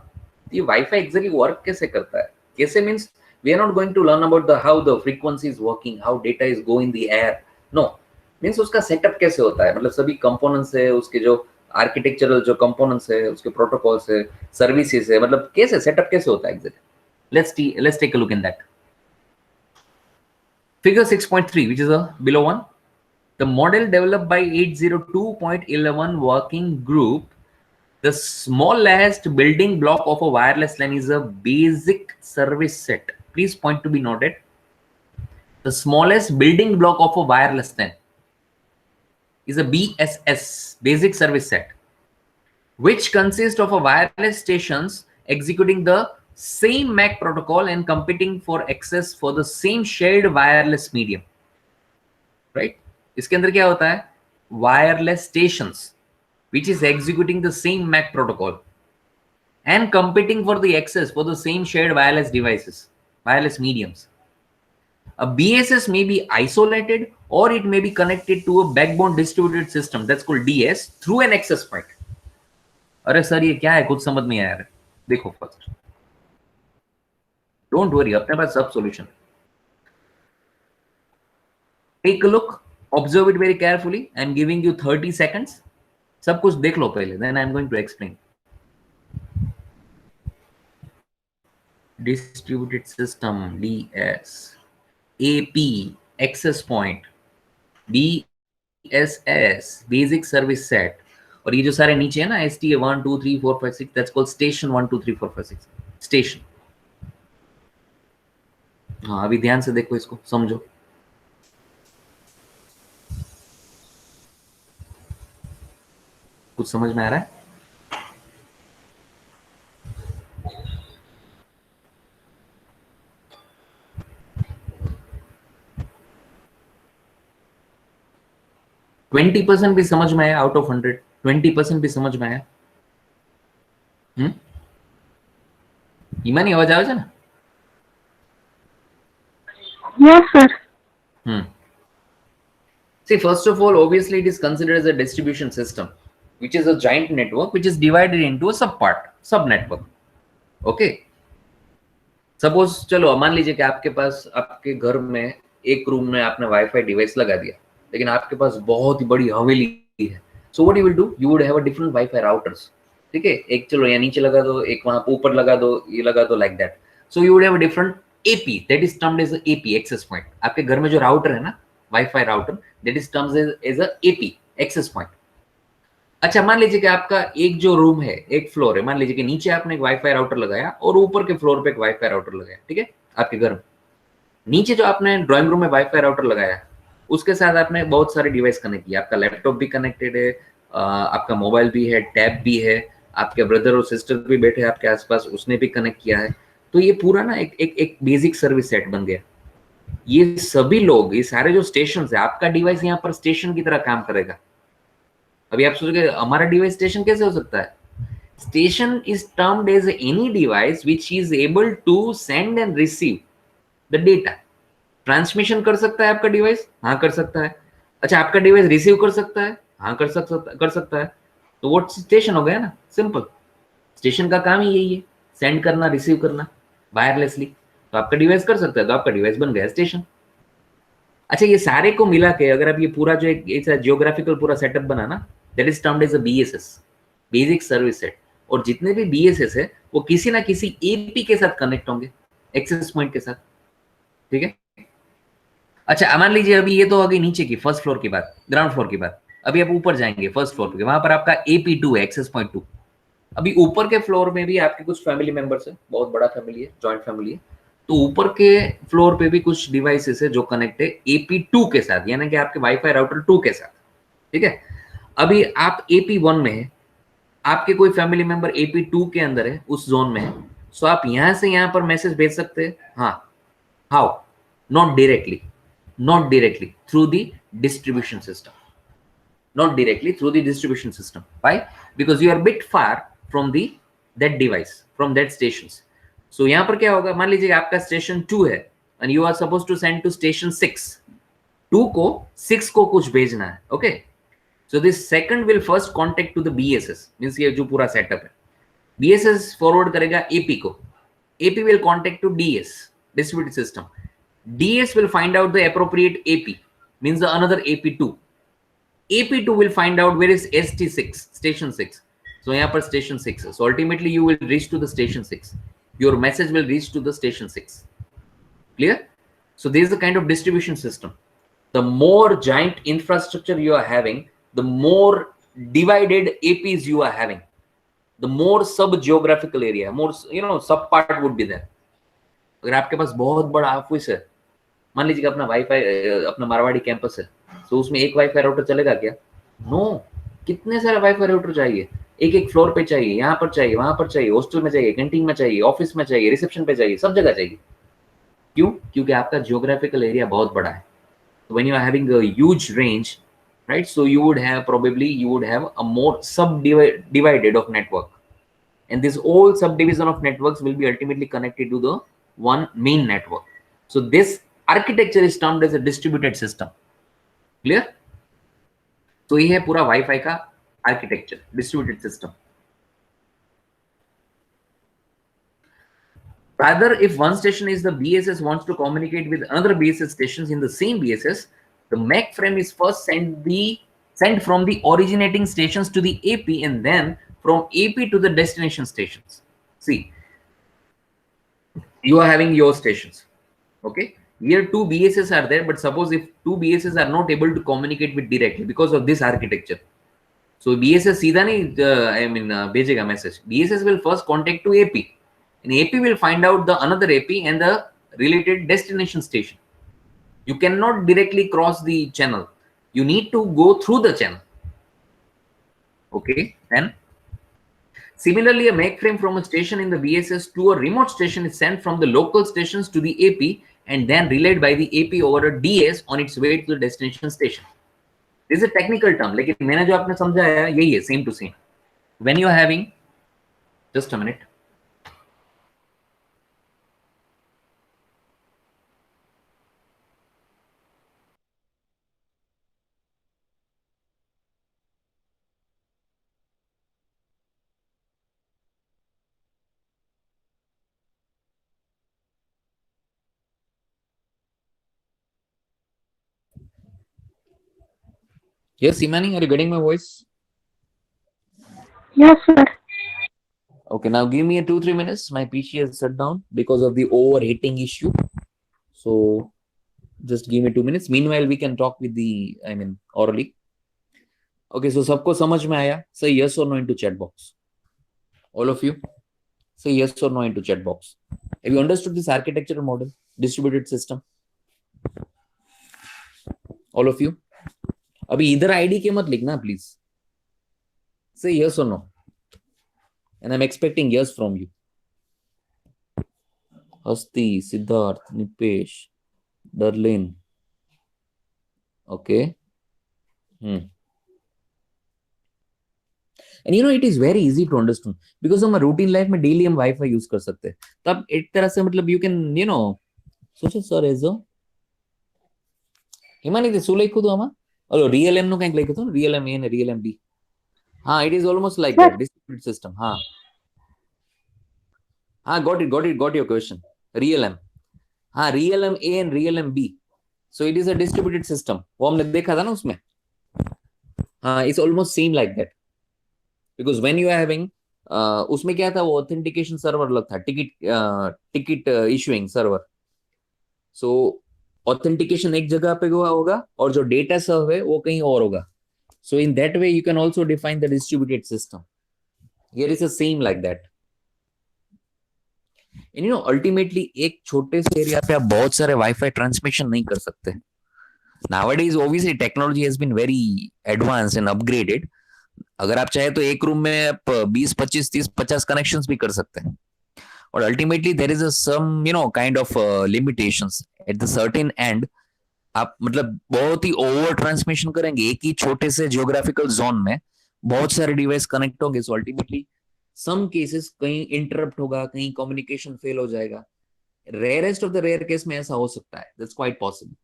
the Wi-Fi exactly work कैसे करता है. कैसे means we are not going to learn about the how the frequency is working, how data is going in the air. No, means उसका setup कैसे होता है, मतलब सभी कंपोनेंट्स है, उसके जो आर्किटेक्चरल जो कंपोनेंट्स है, उसके प्रोटोकॉल्स है, सर्विसेज है, मतलब कैसे सेटअप कैसे होता है exactly. Let's take a look in that. Figure 6.3, which is a below one. The model developed by 802.11 working group, the smallest building block of a wireless LAN is a basic service set. Please point to be noted. The smallest building block of a wireless LAN is a BSS, basic service set, which consists of a wireless stations executing the same MAC protocol and competing for access for the same shared wireless medium. Right? इसके अंदर क्या होता है? Wireless stations which is executing the same MAC protocol and competing for the access for the same shared wireless devices, wireless mediums. A BSS may be isolated or it may be connected to a backbone distributed system, that's called DS, through an access point. अरे sir ये क्या है, कुछ समझ नहीं आया. देखो first, don't worry, अपने पास सब solution. Take a look, observe it very carefully. I am giving you 30 seconds. सब कुछ देख लो पहले, then I am going to explain. Distributed system, DS, AP, access point, BSS, basic service set, और ये जो सारे नीचे है ना, STA 1 2 3 4 5 6, that's called station 1 2 3 4 5 6, station. हाँ, अभी ध्यान से देखो, इसको समझो. कुछ समझ में आ रहा है? ट्वेंटी 20% भी समझ में आया आउट ऑफ 100? 20% भी समझ में आया? ईमानी आवाज આવે છે ને? Yes, sir. See, first of all, obviously it is considered as a distribution system, which is a giant network which is divided into a sub network. Okay. Suppose चलो मान लीजिए कि आपके पास आपके घर में एक रूम में आपने वाईफाई डिवाइस लगा दिया, लेकिन आपके पास बहुत ही बड़ी हवेली है. So what you will do? You would have a different Wi-Fi routers. ठीक है, एक चलो यहाँ नीचे लगा दो, एक वहां ऊपर लगा दो, ये लगा दो, like that. So you would have a different AP, that is termed as a AP, access point. आपके घर में जो राउटर है ना, Wi-Fi router, that is termed as a AP, access point. अच्छा, मान लीजिए कि आपका एक जो रूम है, एक फ्लोर है, मान लीजिए कि नीचे आपने एक वाईफाई राउटर लगाया और ऊपर के फ्लोर पे एक वाईफाई राउटर लगाया. ठीक है, आपके घर में नीचे जो आपने ड्राइंग रूम में वाईफाई राउटर लगाया, उसके साथ आपने बहुत सारे डिवाइस कनेक्ट किया. आपका लैपटॉप भी कनेक्टेड है, आपका मोबाइल भी है, टैब भी है, आपके ब्रदर और सिस्टर भी बैठे आपके आसपास, उसने भी कनेक्ट किया है. तो ये पूरा ना एक बेसिक सर्विस सेट बन गया. ये सभी लोग, ये सारे जो स्टेशन है, आपका डिवाइस यहाँ पर स्टेशन की तरह काम करेगा. अभी आप सोचोगे हमारा डिवाइस स्टेशन कैसे हो सकता है? Station is termed as any device which is able to send and receive the data. Transmission कर सकता है आपका डिवाइस? हाँ, कर सकता है. अच्छा, आपका डिवाइस रिसीव कर सकता है? हाँ, कर सकता है. तो वो स्टेशन हो गया ना, सिंपल. स्टेशन का काम ही यही है, सेंड करना, रिसीव करना वायरलेसली. तो आपका डिवाइस कर सकता है, तो आपका डिवाइस बन गया स्टेशन. अच्छा, ये सारे को मिला के अगर आप ये पूरा जो एक जियोग्राफिकल पूरा सेटअप बना ना, that is termed as a BSS, basic service set. और जितने भी BSS है वो किसी ना किसी AP के साथ कनेक्ट होंगे, एक्सेस पॉइंट के साथ. ठीक है. अच्छा, मान लीजिए अभी ये तो हो गई नीचे की फर्स्ट फ्लोर की बात, ग्राउंड फ्लोर की बात. अभी आप ऊपर जाएंगे फर्स्ट फ्लोर पे, वहां पर आपका AP2 है, एक्सेस पॉइंट 2. अभी ऊपर के फ्लोर में भी आपके कुछ फैमिली मेंबर्स है, बहुत बड़ा फैमिली है, जॉइंट फैमिली है. तो ऊपर के फ्लोर पे भी कुछ डिवाइसेस है जो कनेक्ट है AP2 के साथ, यानी कि आपके वाईफाई राउटर 2 के साथ। ठीक है, अभी आप AP1 में है, आपके कोई फैमिली मेंबर AP2 के अंदर है, उस जोन में है, सो आप यहां से यहां पर मैसेज भेज सकते हैं। हाँ, how? Not directly, not directly through the distribution system, not directly through the distribution system. Why? Because you are a bit far from the that device, from that stations. So यहाँ पर क्या होगा, मान लीजिए आपका स्टेशन 2 है and you are supposed to send to station 6, 2 को 6 को कुछ भेजना है। Okay, so this second will first contact to the BSS, means ये जो पूरा सेटअप है, BSS फॉरवर्ड करेगा AP को, AP will contact to DS, distributed system, DS will find out the appropriate AP, means the another AP2. AP2 will find out where is ST6, station 6. So यहाँ पर station 6 है. So ultimately you will reach to the station 6. Your message will reach to the station 6. Clear? So this is the kind of distribution system. The more giant infrastructure you are having, the more divided APs you are having, the more sub geographical area, more sub part would be there. अगर आपके पास बहुत बड़ा office है, मान लीजिए अपना wifi, अपना Marwari campus है, तो उसमें एक वाईफाई राउटर चलेगा क्या? नो, कितने सारे वाईफाई राउटर चाहिए, एक एक फ्लोर पे चाहिए, यहाँ पर चाहिए, वहां पर चाहिए, हॉस्टल में चाहिए, कैंटीन में चाहिए, ऑफिस में चाहिए, रिसेप्शन पे चाहिए, सब जगह चाहिए। क्यों? क्योंकि आपका जियोग्राफिकल एरिया बहुत बड़ा है। When you are having a huge range, right, so you would have probably you would have a more sub divided of network, and this all subdivision of networks will be ultimately connected to the one main network. So this architecture is termed as a distributed system. Clear? तो ये है पूरा wifi का architecture, distributed system. Rather, if one station is the BSS wants to communicate with another BSS stations in the same BSS, the MAC frame is first sent from the originating stations to the AP and then from AP to the destination stations. See, you are having your stations. Okay, here two BSS are there, but suppose if two BSS are not able to communicate with directly because of this architecture, so BSS सीधा नहीं भेजेगा message. BSS will first contact to AP, and AP will find out the another AP and the related destination station. You cannot directly cross the channel. You need to go through the channel. Okay, then similarly, a MAC frame from a station in the BSS to a remote station is sent from the local stations to the AP and then relayed by the AP over a DS on its way to the destination station. This is a technical term, लेकिन मैंने जो आपने समझाया यही है, same to same. When you are having, just a minute. Yes, Imani, are you getting my voice? Yes, sir. Okay, now give me a 2-3 minutes. My PC has shut down because of the overheating issue. So just give me 2 minutes. Meanwhile, we can talk with the, orally. Okay, so सबको समझ में आया? Say yes or no into chat box. All of you, say yes or no into chat box. Have you understood this architectural model, distributed system? All of you. अभी इधर ID के मत लिखना please. Say yes or no. And I'm expecting yes from you. Hasti, Siddharth, Nipesh, Darlene. Okay. And it is very easy to understand because हम routine life में daily हम wifi use कर सकते हैं. तब एक तरह से मतलब you can सोचो सर एजो हिमानी શું લખ્યું હતું આમાં? ઓલો रियल एम નું કંઈક લખ્યું હતું, रियल एम ए ને रियल एम बी. हाँ, it is almost like that distributed system. हाँ हाँ, got your question. Real M, हाँ, real M A and real M B. So it is a distributed system. वो हमने देखा था ना उसमें. हाँ, it's almost same like that. Because when you are having उसमें क्या था, वो ऑथेंटिकेशन सर्वर अलग था, टिकट इशूइंग सर्वर. सो ऑथेंटिकेशन एक जगह पे हुआ होगा और जो डेटा सर्व है वो कहीं और होगा. So in that way you can also define the distributed system. Here is a same like that. And you know, ultimately एक छोटे से एरिया पे आप बहुत सारे वाईफाई ट्रांसमिशन नहीं कर सकते. Nowadays obviously technology has been very advanced and upgraded. अगर आप चाहे तो एक रूम में आप 20 25 30 50 कनेक्शंस भी कर सकते हैं. और ultimately there is some you know kind of limitations at the certain end. आप मतलब बहुत ही ओवर ट्रांसमिशन करेंगे एक ही छोटे से जियोग्राफिकल जोन में, बहुत सारे डिवाइस कनेक्ट होंगे, सो अल्टीमेटली सम केसेस कहीं इंटरप्ट होगा, कहीं कम्युनिकेशन फेल हो जाएगा. Rarest of the rare case में ऐसा हो सकता है. That's quite possible.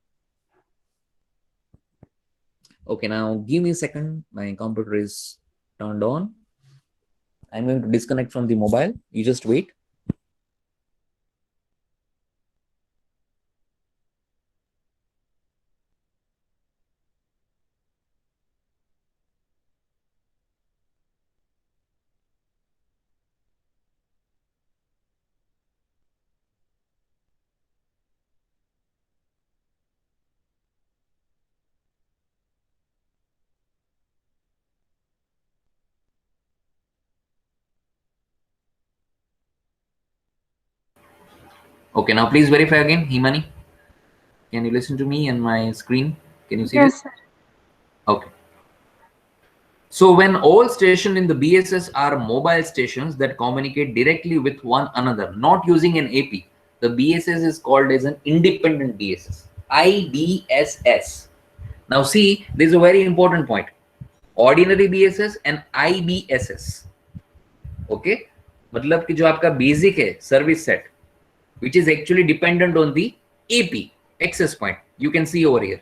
Okay, now give me a second. My computer is turned on. I'm going to disconnect from the mobile. You just wait. Okay, now please verify again. Himani, can you listen to me and my screen? Can you see Yes, this? sir. Okay. So when all stations in the BSS are mobile stations that communicate directly with one another, not using an AP, the BSS is called as an independent BSS. IBSS. Now see, this is a very important point. Ordinary BSS and IBSS. Okay? मतलब कि जो आपका basic है service set, which is actually dependent on the AP access point. You can see over here.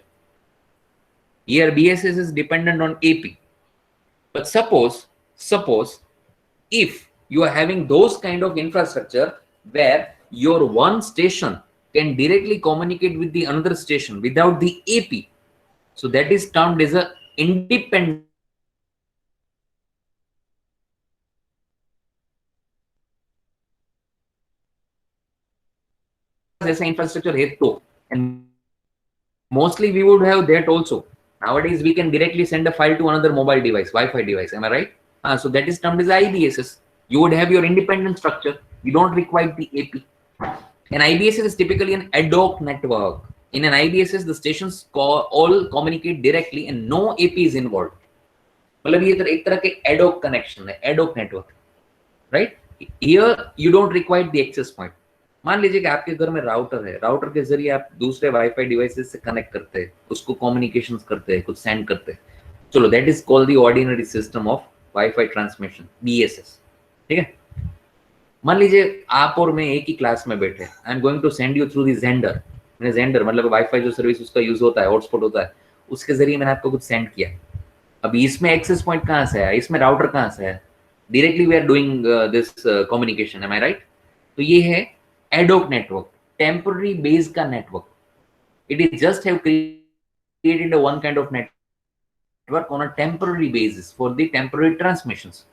Here BSS is dependent on AP. But suppose if you are having those kind of infrastructure where your one station can directly communicate with the another station without the AP, so that is termed as a independent. ऐसा infrastructure है तो, and mostly we would have that also. Nowadays we can directly send a file to another mobile device, Wi-Fi device. Am I right? So that is termed as IBSS. You would have your independent structure. You don't require the AP. An IBSS is typically an ad hoc network. In an IBSS, the stations all communicate directly and no AP is involved. मतलब ये एक तरह के ad hoc connection है, ad hoc network, right? Here you don't require the access point. मान लीजिए कि आपके घर में राउटर है, राउटर के जरिए आप दूसरे वाईफाई डिवाइसेस से कनेक्ट करते हैं, उसको कम्युनिकेशंस करते हैं, कुछ सेंड करते हैं. चलो, that is called the ordinary system of wifi transmission, BSS. ठीक है. मान लीजिए आप और मैं एक ही क्लास में बैठे, I am going to send you through the gender. मैंने जेंडर मतलब वाईफाई जो सर्विस उसका यूज होता है, हॉटस्पॉट होता है, उसके जरिए मैंने आपको कुछ सेंड किया. अभी इसमें एक्सेस पॉइंट कहाँ से आया, इसमें राउटर कहाँ से आया? Directly we are doing this communication. Am I right? तो ये है ad hoc network, temporary base का network. It is just have created a one kind of network on a temporary basis for the temporary transmissions.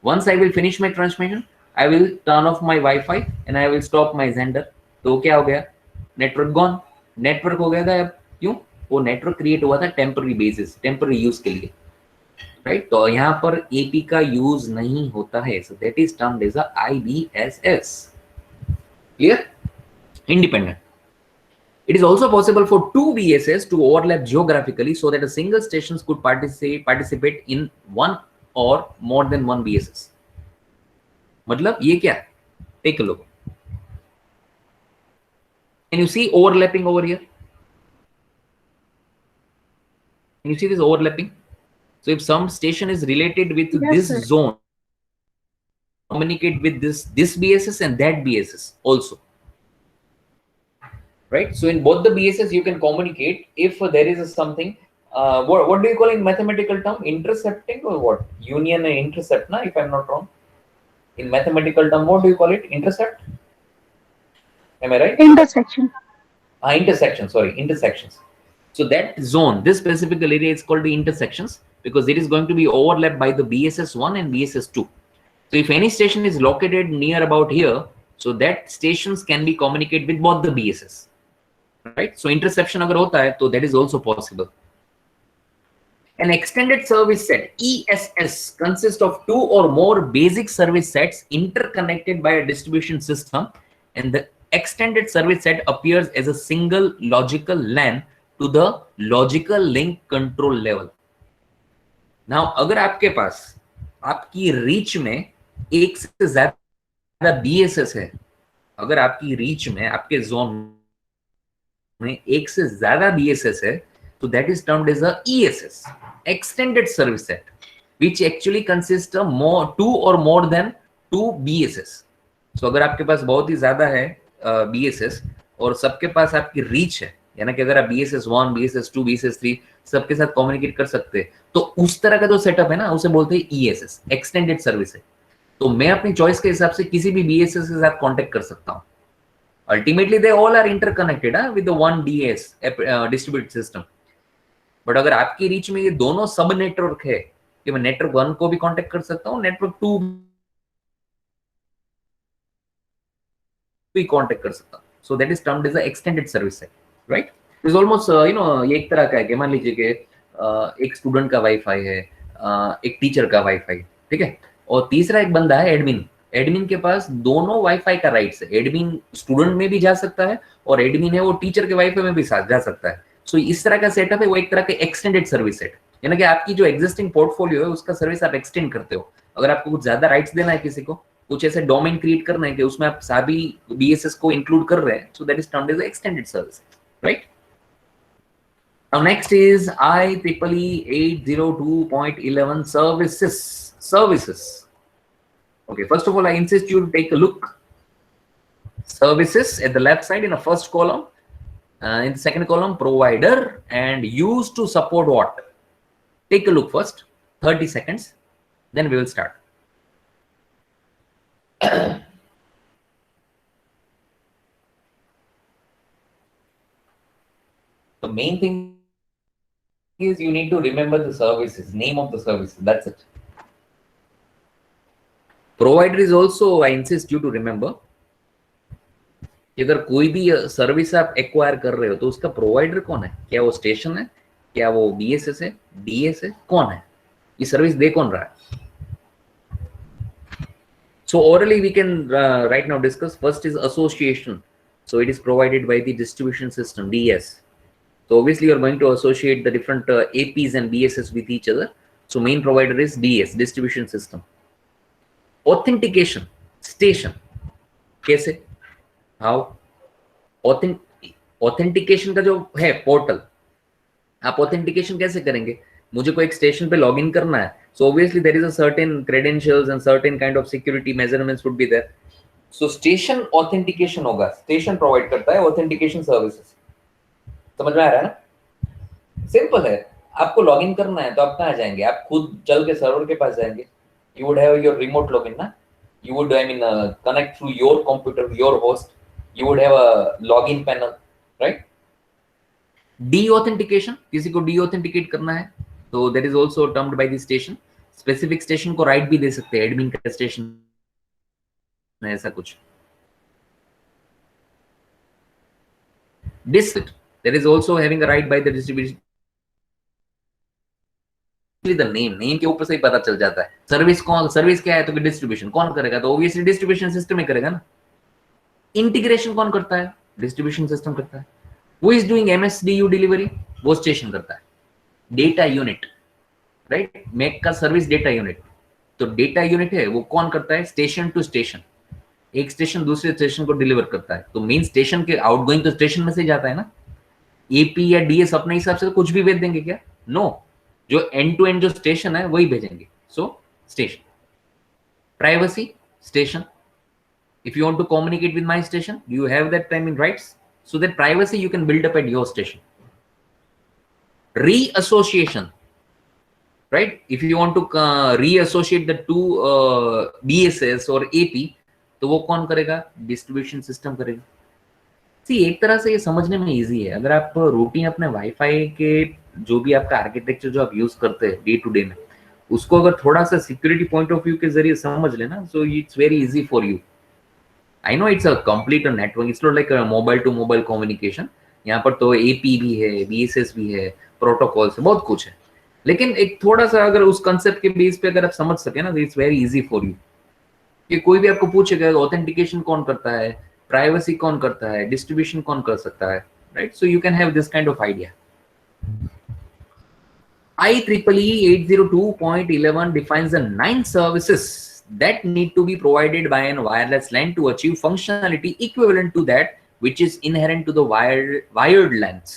Once I will finish my transmission, I will turn off my Wi-Fi and I will stop my Xender. तो क्या हो गया? Network gone. Network हो गया था. अब क्यों? वो network create हुआ था temporary basis, temporary use के लिए, right? तो यहाँ पर AP का use नहीं होता है. So that is termed as a IBSS. Clear? Independent. It is also possible for two BSS to overlap geographically so that a single station could participate in one or more than one BSS. मतलब ये क्या? Take a look. Can you see overlapping over here? Can you see this overlapping? So if some station is related with this zone, communicate with this BSS and that BSS also. Right? So in both the BSS, you can communicate if there is something. What do you call in mathematical term? Intercepting or what? Union and intercept, na? If I'm not wrong. In mathematical term, what do you call it? Intercept? Am I right? Intersection. Intersection. Sorry, intersections. So that zone, this specific area is called the intersections because it is going to be overlapped by the BSS1 and BSS2. So if any station is located near about here, so that stations can be communicate with both the BSS. Right? So interception agar hota hai, so that is also possible. An extended service set, ESS, consists of two or more basic service sets interconnected by a distribution system, and the extended service set appears as a single logical LAN to the logical link control level. Now, अगर आपके पास आपकी reach में एक से ज्यादा BSS है, अगर आपकी रीच में आपके जोन में एक से ज्यादा BSS है, तो that is termed as a ESS, extended service set, which actually consists of two or more than two BSS. So अगर आपके पास बहुत ही ज्यादा है BSS और सबके पास आपकी रीच है, यानी कि अगर आप BSS 1, BSS 2, BSS 3 सबके साथ कम्युनिकेट कर सकते हैं, तो उस तरह का जो सेटअप है ना, उसे बोलते हैं ESS, एक्सटेंडेड सर्विस है। तो मैं अपनी चॉइस के हिसाब से किसी भी BSS के साथ कांटेक्ट कर सकता हूँ। Ultimately, they all are interconnected with the one DS distributed system. But अगर आपकी रीच में ये दोनों सब नेटवर्क है कि मैं नेटवर्क 1 को भी कांटेक्ट कर सकता हूँ, नेटवर्क 2 भी कांटेक्ट कर सकता हूँ, so that is termed as a extended service set, right? Is almost ये एक तरह का है कि मान लीजिए कि एक स्टूडेंट का वाईफाई है, एक टीचर का वाईफाई, ठीक है, और तीसरा एक बंदा है एडमिन। एडमिन के पास दोनों वाईफाई का राइट्स है, एडमिन स्टूडेंट में भी जा सकता है और एडमिन है वो टीचर के वाईफाई में भी जा सकता है। सो इस तरह का सेटअप है, वो एक तरह का एक्सटेंडेड सर्विस सेट, यानी कि आपकी जो एग्जिस्टिंग पोर्टफोलियो है उसका सर्विस आप एक्सटेंड करते हो। अगर आपको कुछ ज्यादा राइट्स देना है किसी को, कुछ ऐसे डोमेन क्रिएट करना है कि उसमें आप सभी BSS को इंक्लूड कर रहे हैं, so that is termed as extended service, right? Now next is IEEE 802.11 services. Okay, first of all, I insist you to take a look. Services at the left side in the first column, in the second column, provider, and used to support what? Take a look first, 30 seconds, then we will start. The main thing is you need to remember the services, name of the services, that's it. Provider is also, I insist you to remember, अगर कोई भी service आप acquire कर रहे हो तो उसका provider कौन है? क्या वो स्टेशन है, क्या वो BSS है, DS है, कौन है? ये सर्विस दे कौन रहा है? So orally we can right now discuss. First is association. So it is provided by the distribution system, DS. So obviously you're going to associate the different APs and BSS with each other. So main provider is DS, distribution system. Authentication, station. कैसे? How? Authentication का जो है portal, आप authentication कैसे करेंगे? मुझे कोई एक स्टेशन पे लॉग इन करना है, so obviously there is a certain credentials and certain kind of security measurements would be there. So station authentication होगा, station provide करता है authentication services. समझ में आ रहा है ना? सिंपल है, आपको लॉग इन करना है तो आप कहाँ जाएंगे? आप खुद चल के सर्वर के पास जाएंगे, you would have your remote login ना, you would connect through your computer, your host, you would have a login panel, right? De-authentication, किसी को de-authenticate करना है तो that is also termed by the station. Specific station को right भी दे सकते हैं, admin का station है ऐसा कुछ. District, that is also having a right by the distribution. The name के ऊपर से ही पता चल जाता है सर्विस कौन, सर्विस क्या है तो डिस्ट्रीब्यूशन कौन करेगा, तो ऑब्वियसली डिस्ट्रीब्यूशन सिस्टम ही करेगा ना. इंटीग्रेशन कौन करता है? डिस्ट्रीब्यूशन सिस्टम करता है. Who is doing MSDU delivery? वो स्टेशन करता है. Data unit, right? मैक का सर्विस डेटा यूनिट, तो डेटा यूनिट है वो कौन करता है? स्टेशन टू स्टेशन, एक स्टेशन दूसरे स्टेशन को डिलीवर करता है. तो मेन स्टेशन के आउटगोइंग तो स्टेशन में से जाता है ना. एपी या डीएस अपने हिसाब से कुछ भी भेज देंगे क्या? नो, जो एंड टू एंड जो स्टेशन है वही भेजेंगे. So station. Privacy, station. If you want to communicate with my station, you have that priming rights, so that privacy you can build up at your station. Reassociation, right? If you want to reassociate the two BSS or AP, तो वो कौन करेगा? Distribution system करेगा. सी एक तरह से ये समझने में इजी है. अगर आप रूटीन अपने वाईफाई के जो भी आपका आर्किटेक्चर जो आप यूज करते हैं डे टू डे में, उसको अगर थोड़ा सा सिक्योरिटी पॉइंट ऑफ व्यू के जरिए समझ लेना, so it's very easy for you. I know it's a complete network. It's not like a mobile to mobile communication. यहाँ पर तो AP भी है, BSS भी है, प्रोटोकॉल्स है, बहुत कुछ है. लेकिन एक थोड़ा सा अगर उस कंसेप्ट के बेस पे अगर आप समझ सके ना, तो it's very easy for you. कि कोई भी आपको पूछेगा ऑथेंटिकेशन कौन करता है, प्राइवेसी कौन करता है, डिस्ट्रीब्यूशन कौन कर सकता है, right? So you can have this kind of idea. IEEE 802.11 defines the 9 services that need to be provided by a wireless LAN to achieve functionality equivalent to that which is inherent to the wired LANs.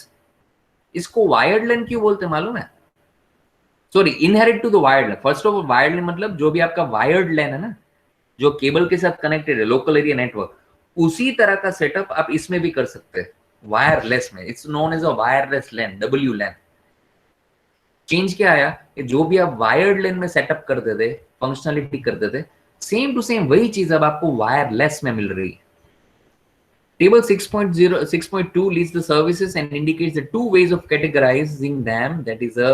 इसको wired LAN क्यों बोलते हैं मालूम है? Sorry, inherit to the wired LAN. First of all wired LAN मतलब जो भी आपका वायर्ड लैन है ना, जो केबल के साथ कनेक्टेड है, लोकल एरिया नेटवर्क, उसी तरह का सेटअप आप इसमें भी कर सकते हैं वायरलेस में। It's known as a wireless LAN, W LAN. Change क्या आया कि जो भी आप वायर्ड लैन में सेटअप करते थे, फंक्शनलिटी करते थे, सेम टू सेम वही चीज अब आपको वायरलेस में मिल रही है। Table 6.2 lists the services and indicates the two ways of categorizing them, that is a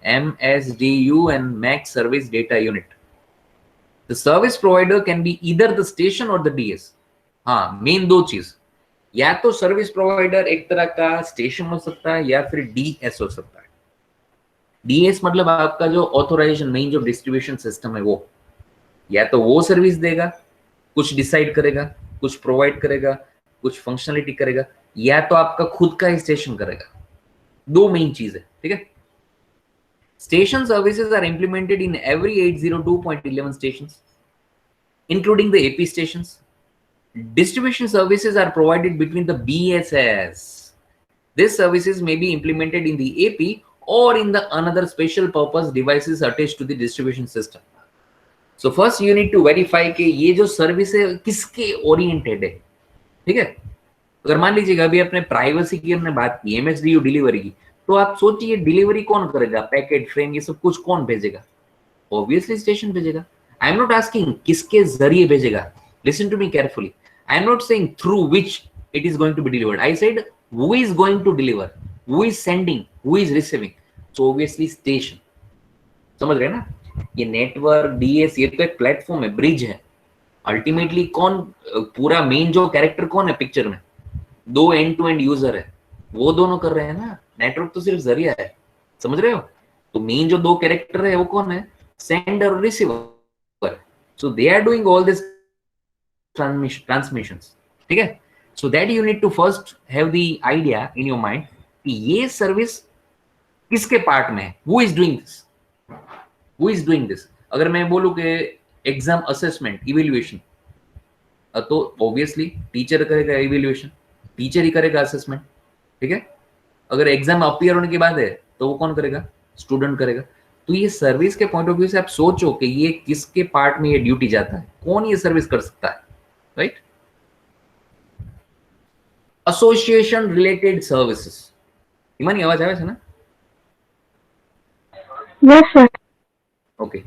MSDU and Mac Service Data Unit. The service provider can be either the station or the DS. हाँ, main दो चीज, या तो service provider एक तरह का station हो सकता है या फिर डीएस हो सकता है। डीएस मतलब आपका जो ऑथोराइजेशन, मेन जो डिस्ट्रीब्यूशन सिस्टम है, वो या तो वो सर्विस देगा, कुछ डिसाइड करेगा, कुछ प्रोवाइड करेगा, कुछ फंक्शनलिटी करेगा, या तो आपका खुद का ही स्टेशन करेगा। दो मेन चीज है, ठीक है? Station services are implemented in every 802.11 stations, including the AP stations. Distribution services are provided between the BSS. These services may be implemented in the AP or in the another special purpose devices attached to the distribution system. So first you need to verify कि ये जो service है किसके oriented है, ठीक है? अगर मान लीजिएगा अभी अपने प्राइवेसी की हमने बात की, MSDU डिलीवरी की, तो आप सोचिए डिलीवरी कौन करेगा, पैकेट, फ्रेम, ये सब कुछ कौन भेजेगा? ऑब्वियसली स्टेशन भेजेगा। आई एम नॉट आस्किंग किसके जरिए भेजेगा, listen to me carefully. I am not saying through which it is going to be delivered, I said who is going to deliver, who is sending, who is receiving. So obviously station. समझ रहे ना? ये network, DS, ये तो एक platform है, bridge है। Ultimately कौन, पूरा मेन जो कैरेक्टर कौन है पिक्चर में? दो एंड टू एंड यूजर है, वो दोनों कर रहे हैं ना। नेटवर्क तो सिर्फ जरिया है, समझ रहे हो? तो मेन जो दो कैरेक्टर है वो कौन है? सेंडर और receiver. So they are doing all this transmissions, ठीक है? So that you need to first have the idea in your mind कि ये सर्विस किसके पार्ट में है, who is doing this, who is doing this. अगर मैं बोलूं कि एग्जाम असेसमेंट, इवेल्युएशन, तो ऑब्वियसली टीचर करेगा इवेल्युएशन, टीचर ही करेगा असेसमेंट, ठीक है? अगर एग्जाम अपीयर होने के बाद है तो वो कौन करेगा? स्टूडेंट करेगा। तो ये सर्विस के पॉइंट ऑफ व्यू से आप सोचो कि ये किसके पार्ट में ये ड्यूटी जाता है, कौन ये सर्विस कर सकता है, राइट? Association related services. इमानी आवाज आवे छे ना? Yes, sir. Okay,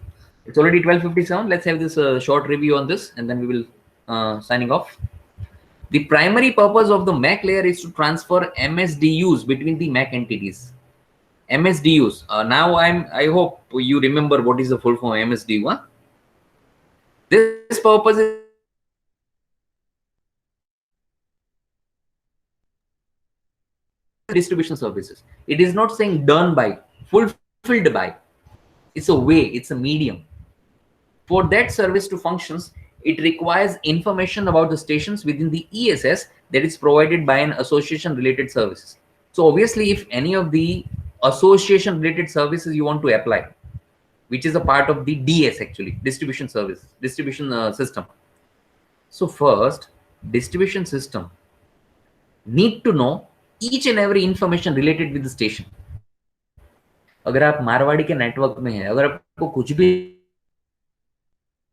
it's already 12:57. Let's have this short review on this and then we will signing off. The primary purpose of the MAC layer is to transfer MSDUs between the MAC entities. MSDUs. Now I hope you remember what is the full form MSDU. Huh? This purpose is distribution services. It is not saying done by, fulfilled by. It's a way, it's a medium. For that service to functions, it requires information about the stations within the ESS that is provided by an association related services. So obviously if any of the association related services you want to apply, which is a part of the DS actually, distribution service, distribution system. So first, distribution system need to know each and every information related with the station. अगर आप मारवाड़ी के network में हैं, अगर आपको कुछ भी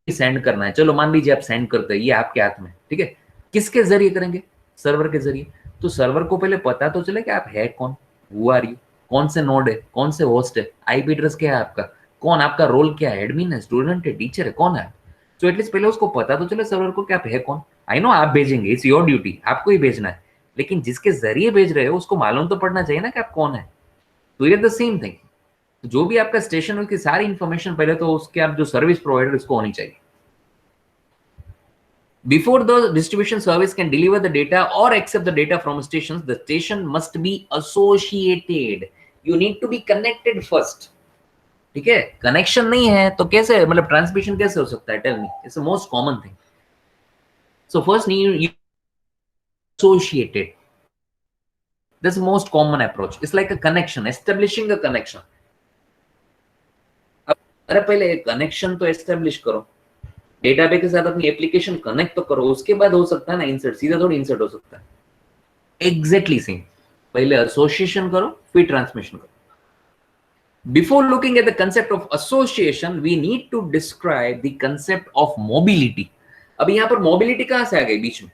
send करना है, चलो मान लीजिए आप सेंड करते हैं, ये आपके हाथ में, ठीक है? किसके जरिए करेंगे? सर्वर के जरिए। तो सर्वर को पहले पता तो चले कि आप है कौन, हु आर यू, कौन से नोड है, कौन से होस्ट है, आईपी एड्रेस क्या है आपका, कौन आपका रोल क्या है, एडमिन है, स्टूडेंट है, टीचर है, कौन है? तो एटलीस्ट पहले उसको पता तो चले सर्वर को कि आप है कौन। आई नो आप भेजेंगे, इट्स योर ड्यूटी, आपको ही भेजना है, लेकिन जिसके जरिए भेज रहे हो उसको मालूम तो पड़ना चाहिए ना कि आप कौन है। तो ये द सेम थिंग, जो भी आपका स्टेशन उसकी सारी इंफॉर्मेशन पहले तो उसके आप जो सर्विस प्रोवाइडर उसको होनी चाहिए। Before the distribution service can deliver the data or accept the data from stations, the station must be associated. You need to be connected first. ठीक है, कनेक्शन नहीं है तो कैसे, मतलब ट्रांसमिशन कैसे हो सकता है? Tell me, it's the most common thing. So first you associated. That's the most common approach. It's like a connection, establishing a connection. अब अरे पहले कनेक्शन तो एस्टेब्लिश करो, डेटाबेस के साथ अपनी एप्लीकेशन कनेक्ट तो करो, उसके बाद हो सकता है ना इंसर्ट. सीधा थोड़ी इंसर्ट हो सकता है. Exactly same. पहले एसोसिएशन करो, फिर ट्रांसमिशन करो. Before looking at the concept of association, we need to describe the concept of mobility. अब यहाँ पर mobility कहाँ से आ गई बीच में?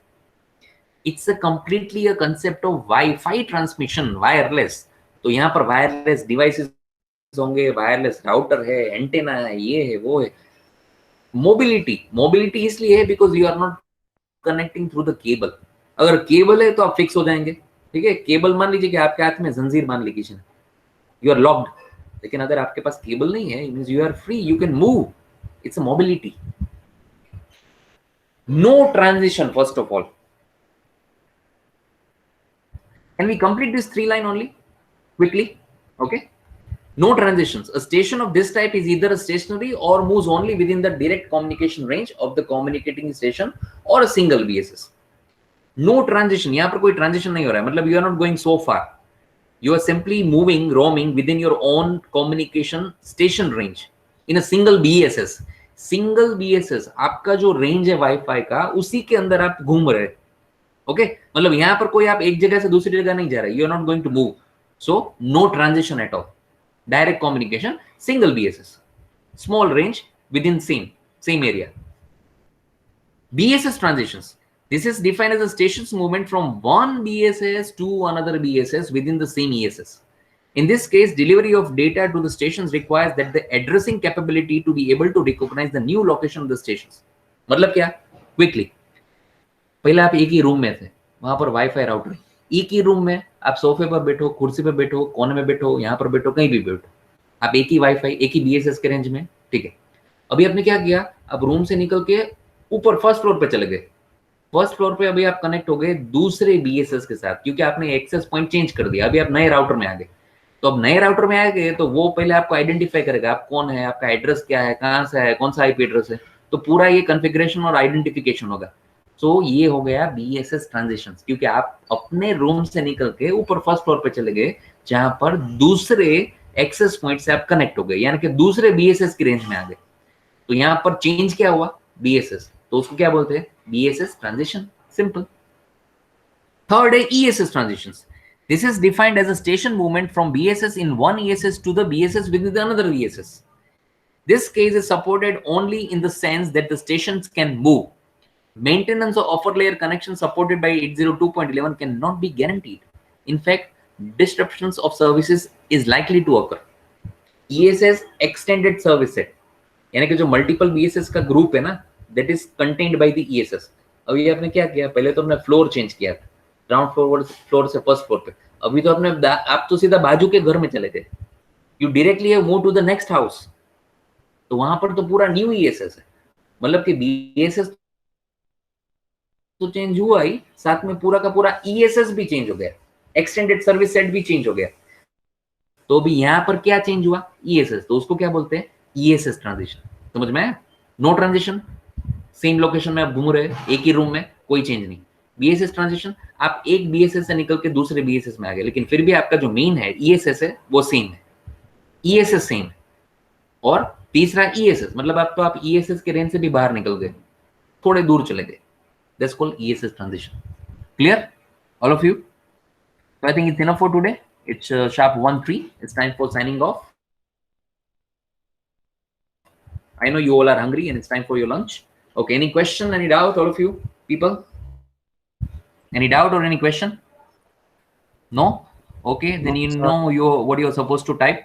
It's a completely a concept of Wi-Fi transmission, wireless. तो यहाँ पर wireless devices होंगे, wireless router है, antenna है, ये है, वो है. Mobility इसलिए है because you are not connecting through the cable. अगर केबल है तो आप फिक्स हो जाएंगे. ठीक है, केबल मान लीजिए कि आपके हाथ में जंजीर मान ली किसी ने, यू आर लॉक्ड. लेकिन अगर आपके पास केबल नहीं है, means you are free, you can move. It's a mobility. No transition. First of all, can we complete this 3 line only quickly? Okay, no transitions. A station of this type is either a stationary or moves only within the direct communication range of the communicating station or a single BSS. No transition. यहाँ पर कोई transition नहीं हो रहा है, मतलब you are not going so far. You are simply moving, roaming within your own communication station range in a single BSS. Single BSS आपका जो रेंज है वाईफाई का, उसी के अंदर आप घूम रहे. ओके, मतलब यहां पर कोई आप एक जगह से दूसरी जगह नहीं जा रहे. You are not going to move. So no transition at all. Direct communication, single BSS, small range within same area. BSS transitions. This is defined as a station's movement from one BSS to another BSS within the same ESS. In this case, delivery of data to the stations requires that the addressing capability to be able to recognize the new location of the stations. मतलब क्या? Quickly. पहले आप एक ही room में थे, वहां पर wifi router, एक ही रूम में आप सोफे पर बैठो, कुर्सी पर बैठो, कोने में बैठो, यहाँ पर बैठो, कहीं भी बैठो, आप एक ही वाईफाई, एक ही BSS के रेंज में. ठीक है, अभी आपने क्या किया, आप रूम से निकल के ऊपर फर्स्ट फ्लोर पे चले गए. फर्स्ट फ्लोर पे अभी आप कनेक्ट हो गए दूसरे BSS के साथ, क्योंकि आपने एक्सेस पॉइंट चेंज कर दिया. अभी आप नए राउटर में आ गए. तो अब नए राउटर में आ गए तो वो पहले आपको आइडेंटिफाई करेगा आप कौन है, आपका एड्रेस क्या है, कहाँ से है, कौन सा IP एड्रेस है. तो पूरा ये कॉन्फ़िगरेशन और आइडेंटिफिकेशन होगा. सो ये हो गया BSS ट्रांजिशन, क्योंकि आप अपने रूम से निकल के ऊपर फर्स्ट फ्लोर पे चले गए, जहां पर दूसरे एक्सेस पॉइंट से आप कनेक्ट हो गए, यानी कि दूसरे BSS की रेंज में आ गए. तो यहाँ पर चेंज क्या हुआ? BSS. तो उसको क्या बोलते हैं? BSS transition. सिंपल. थर्ड है ESS transitions. This is defined as a station movement from BSS in one ESS to the BSS within another BSS. This case is supported only in the sense that the stations can move. Maintenance of upper layer connection supported by 802.11 cannot be guaranteed. In fact, disruptions of services is likely to occur. ESS extended service set, यानी कि जो multiple BSS का group है ना, that is contained by the ESS. अभी आपने क्या किया, पहले तो आपने फ्लोर चेंज किया था, ग्राउंड फ्लोर से फर्स्ट फ्लोर पे. अभी तो आपने आप तो सीधा बाजू के घर में चले गए. You directly move to the next house. तो वहां पर तो पूरा न्यू ESS है, मतलब कि BSS तो चेंज हुआ ही, साथ में पूरा का पूरा ESS भी चेंज हो गया, एक्सटेंडेड सर्विस सेट भी चेंज हो गया. तो भी यहां पर क्या चेंज हुआ? ESS. तो उसको क्या बोलते हैं? ESS transition. समझ में आया? नो ट्रांजिशन, सेम लोकेशन में आप घूम रहे, एक ही रूम में, कोई चेंज नहीं. BSS ट्रांजिशन, आप एक BSS से निकल के दूसरे BSS में आ गए, लेकिन फिर भी आपका जो मेन है ESS है वो सेम है, ESS सेम है. और तीसरा ESS, मतलब आप ESS के रेंज से भी बाहर निकल गए, थोड़े दूर चले गए. That's called ESS transition. Clear, all of you? So I think it's enough for today. It's sharp 1:03. It's time for signing off. I know you all are hungry and it's time for your lunch. Okay, any question, any doubt, all of you people? Any doubt or any question? No? Okay, then you know what you're supposed to type.